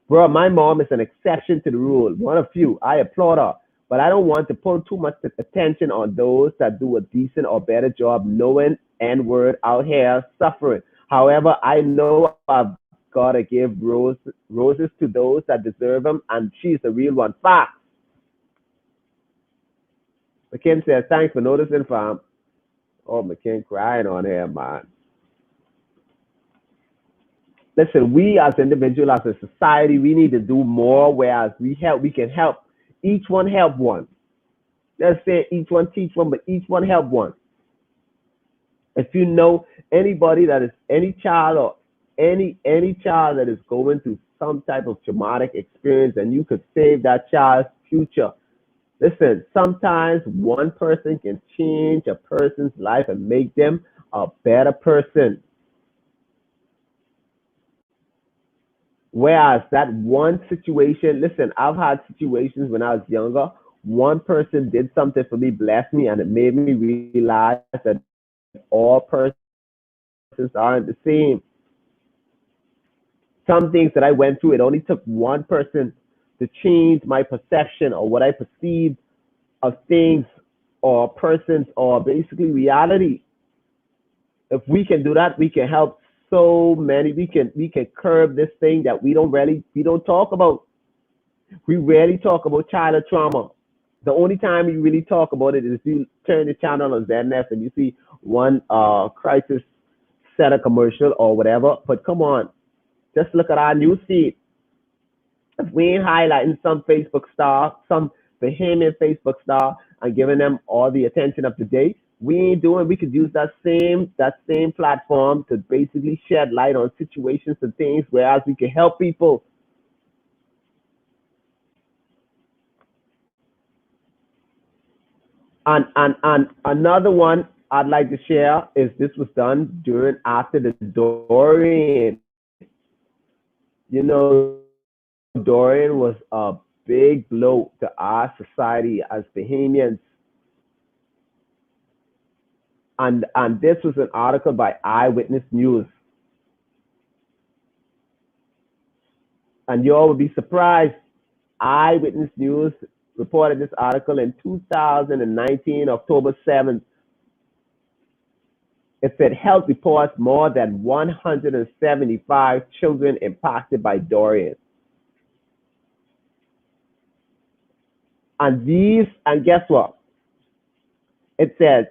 Bro, my mom is an exception to the rule. One of few. I applaud her. But I don't want to pull too much attention on those that do a decent or better job knowing N word out here suffering. However, I know I've got to give roses to those that deserve them, and she's the real one. Fact. McKin says, thanks for noticing, fam. Oh, McKin crying on here, man. Listen, we as individuals, as a society, we need to do more, whereas we can help. Each one help one. Let's say each one teach one, but each one help one. If you know anybody that is any child or any child that is going through some type of traumatic experience and you could save that child's future. Listen, sometimes one person can change a person's life and make them a better person. Whereas that one situation, listen, I've had situations when I was younger. One person did something for me, blessed me, and it made me realize that all persons aren't the same. Some things that I went through, it only took one person to change my perception or what I perceived of things or persons or basically reality. If we can do that, we can help so many. We can curb this thing that we don't talk about. We rarely talk about childhood trauma. The only time you really talk about it is you turn the channel on ZNF and you see one crisis center commercial or whatever. But come on, just look at our news feed. If we ain't highlighting some Facebook star, some Bahamian Facebook star, and giving them all the attention of the day, we ain't doing. We could use that same platform to basically shed light on situations and things, whereas we can help people. And another one I'd like to share is this was done during after the Dorian. Dorian was a big blow to our society as Bahamians. And this was an article by Eyewitness News. And you all would be surprised. Eyewitness News reported this article in 2019, October 7th. It said health reports more than 175 children impacted by Dorian. And guess what? It says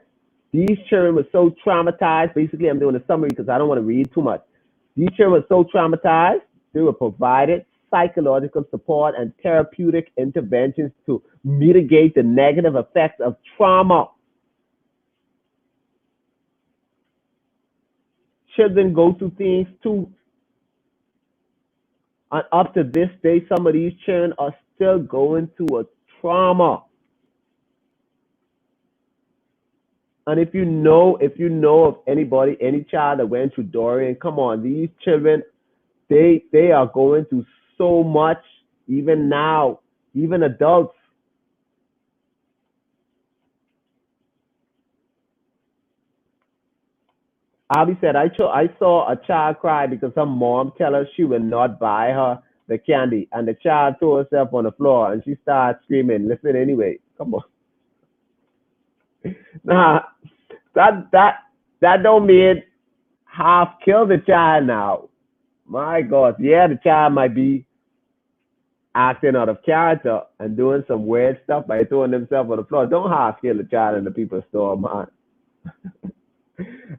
These children were so traumatized. Basically, I'm doing a summary because I don't want to read too much. These children were so traumatized, they were provided psychological support and therapeutic interventions to mitigate the negative effects of trauma. Children go through things too. And up to this day, some of these children are still going through a trauma. And if you know of anybody, any child that went through Dorian, come on, these children, they are going through so much, even now, even adults. Abby said, I saw a child cry because her mom tell her she will not buy her the candy. And the child threw herself on the floor and she started screaming. Listen anyway. Come on. Nah, that that that don't mean half kill the child now. My God. Yeah, the child might be acting out of character and doing some weird stuff by throwing themselves on the floor. Don't half kill the child in the people's store, man.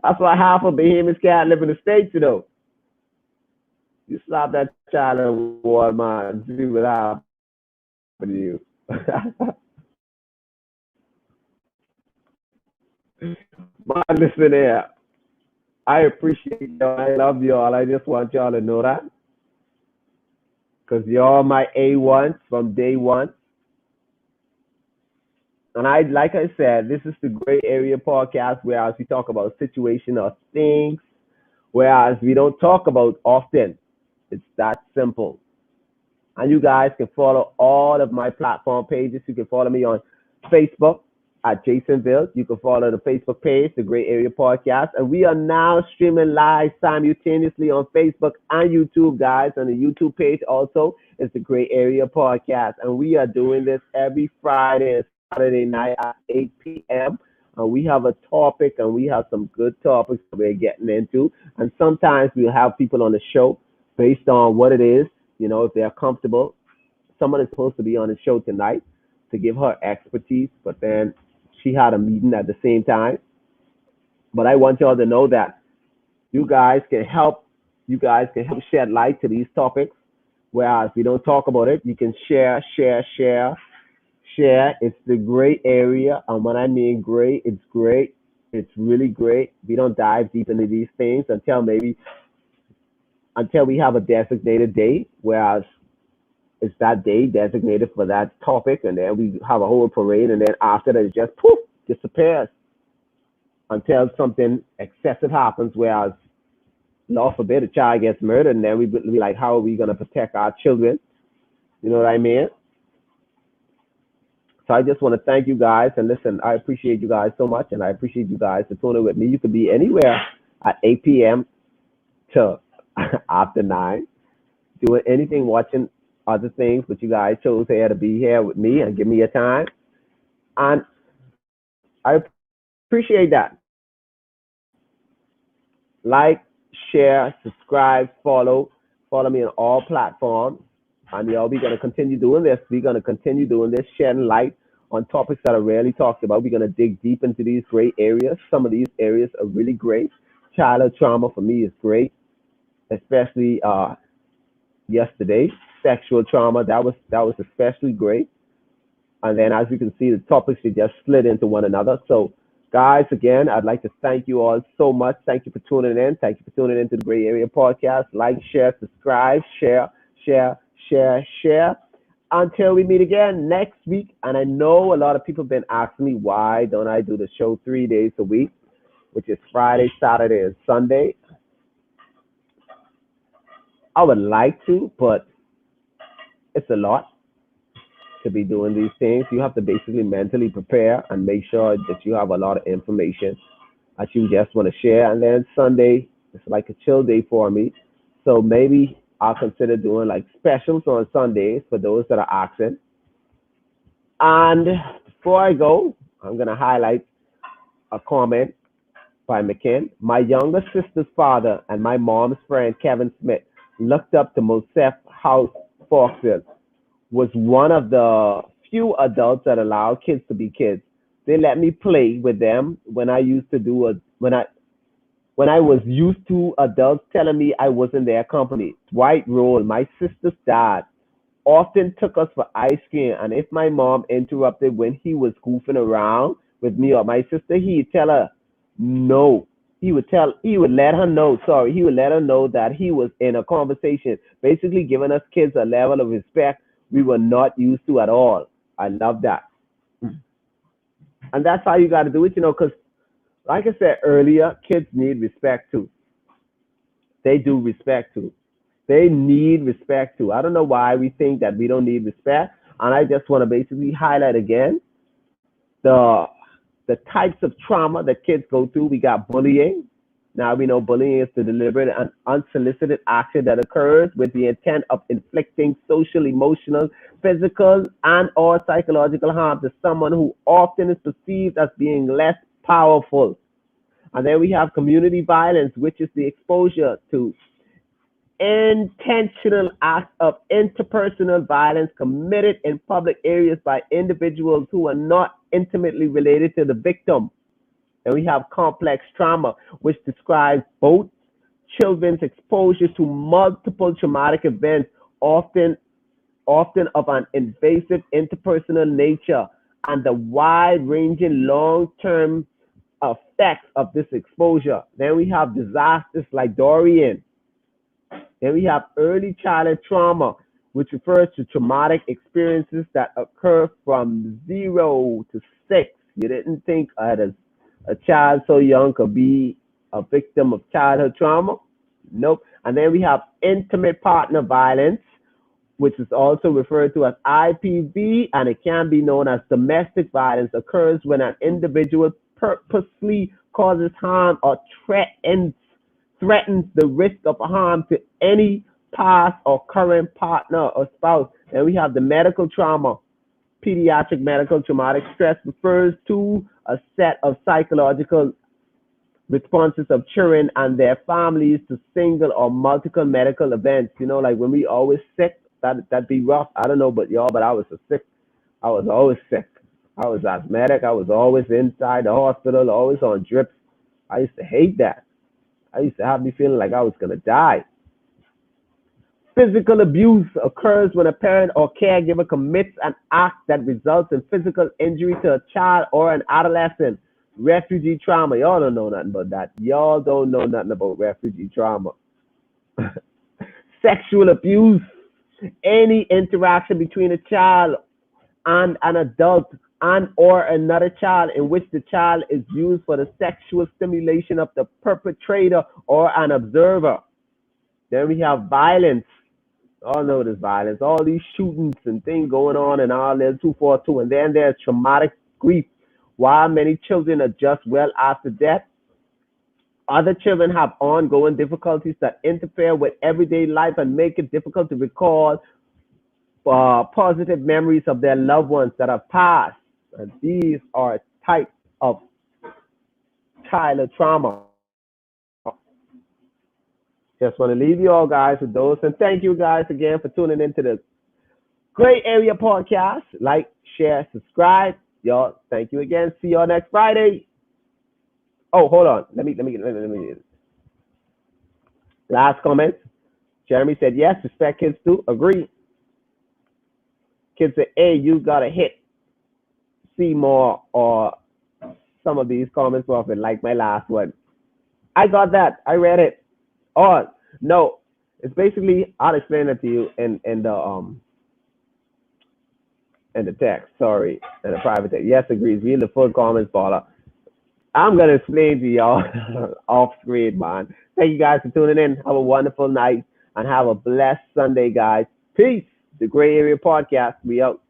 That's why half of Bahamians can't live in the States, you know. You slap that child in Walmart and see what happens to you. Man, listen here. I appreciate y'all. I love y'all. I just want y'all to know that. Because y'all my A1s from day one. And like I said, this is the Gray Area Podcast, whereas we talk about situation or things, whereas we don't talk about often. It's that simple. And you guys can follow all of my platform pages. You can follow me on Facebook at Jason Bills. You can follow the Facebook page, the Gray Area Podcast. And we are now streaming live simultaneously on Facebook and YouTube, guys. On the YouTube page also is the Gray Area Podcast. And we are doing this every Friday and Saturday night at 8 p.m. And we have a topic, and we have some good topics that we're getting into. And sometimes we'll have people on the show based on what it is, if they're comfortable. Someone is supposed to be on the show tonight to give her expertise, but then she had a meeting at the same time. But I want y'all to know that you guys can help. You guys can help shed light to these topics. Whereas we don't talk about it, you can share, share, share, share. It's the gray area, and when I mean gray, it's great. It's really great. We don't dive deep into these things until we have a designated day, whereas it's that day designated for that topic, and then we have a whole parade, and then after that, it just poof disappears until something excessive happens. Whereas, Lord forbid, a child gets murdered, and then we be like, how are we going to protect our children? You know what I mean? So I just want to thank you guys, and listen, I appreciate you guys so much, and I appreciate you guys for tuning with me. You could be anywhere at 8 p.m. to after 9, doing anything, watching other things, but you guys chose here to be here with me and give me your time. And I appreciate that. Like, share, subscribe, follow. Follow me on all platforms. And y'all, we're going to continue doing this. We're going to continue doing this, shedding light on topics that are rarely talked about. We're going to dig deep into these great areas. Some of these areas are really great. Childhood trauma for me is great, especially yesterday. Sexual trauma, that was especially great. And then as you can see, the topics they just slid into one another. So guys, again, I'd like to thank you all so much. Thank you for tuning in. Thank you for tuning into the Gray Area Podcast. Like, share, subscribe, share, share, share, share. Until we meet again next week. And I know a lot of people have been asking me, why don't I do the show 3 days a week, which is Friday, Saturday, and Sunday. I would like to, but it's a lot to be doing these things. You have to basically mentally prepare and make sure that you have a lot of information that you just want to share. And then Sunday, it's like a chill day for me. So maybe I'll consider doing like specials on Sundays for those that are asking. And before I go, I'm going to highlight a comment by McKinn. My younger sister's father and my mom's friend, Kevin Smith, looked up to Mosef House Foxfield, was one of the few adults that allowed kids to be kids. They let me play with them when I used to do a when I was used to adults telling me I wasn't their company. Dwight Roll, my sister's dad, often took us for ice cream, and if my mom interrupted when he was goofing around with me or my sister, he'd tell her no. He would let her know, sorry, he would let her know that he was in a conversation, basically giving us kids a level of respect we were not used to at all. I love that. And that's how you got to do it, because like I said earlier, kids need respect too. They do respect too. They need respect too. I don't know why we think that we don't need respect. And I just want to basically highlight again the the types of trauma that kids go through. We got bullying. Now we know bullying is the deliberate and unsolicited action that occurs with the intent of inflicting social, emotional, physical, and or psychological harm to someone who often is perceived as being less powerful. And then we have community violence, which is the exposure to intentional acts of interpersonal violence committed in public areas by individuals who are not intimately related to the victim. And we have complex trauma, which describes both children's exposure to multiple traumatic events, often of an invasive interpersonal nature, and the wide-ranging long-term effects of this exposure. Then we have disasters like Dorian. Then we have early childhood trauma, which refers to traumatic experiences that occur from 0 to 6. You didn't think a child so young could be a victim of childhood trauma? Nope. And then we have intimate partner violence, which is also referred to as IPV, and it can be known as domestic violence, occurs when an individual purposely causes harm or threatens the risk of harm to any past or current partner or spouse. And we have the medical trauma. Pediatric medical traumatic stress refers to a set of psychological responses of children and their families to single or multiple medical events. Like when we always sick, that'd be rough. I don't know about y'all, but I was sick. I was always sick. I was asthmatic. I was always inside the hospital, always on drips. I used to hate that. I used to have me feeling like I was gonna die. Physical abuse occurs when a parent or caregiver commits an act that results in physical injury to a child or an adolescent. Refugee trauma. Y'all don't know nothing about that. Y'all don't know nothing about refugee trauma. Sexual abuse. Any interaction between a child and an adult and or another child in which the child is used for the sexual stimulation of the perpetrator or an observer. Then we have violence. All know there's violence. All these shootings and things going on and all there's 242. And then there's traumatic grief. While many children adjust well after death, other children have ongoing difficulties that interfere with everyday life and make it difficult to recall positive memories of their loved ones that have passed. And these are types of childhood trauma. Just want to leave you all guys with those. And thank you guys again for tuning into the Gray Area Podcast. Like, share, subscribe. Y'all, thank you again. See y'all next Friday. Oh, hold on. Let me. Last comment. Jeremy said, yes, respect kids too. Agree. Kids said, hey, you got to hit see more or some of these comments off and like my last one. I got that. I read it. Oh, no. It's basically, I'll explain it to you in the text. Sorry. In the private text. Yes, agrees. Read the full comments, Paula. I'm going to explain to y'all off screen, man. Thank you guys for tuning in. Have a wonderful night and have a blessed Sunday, guys. Peace. The Gray Area Podcast. We out.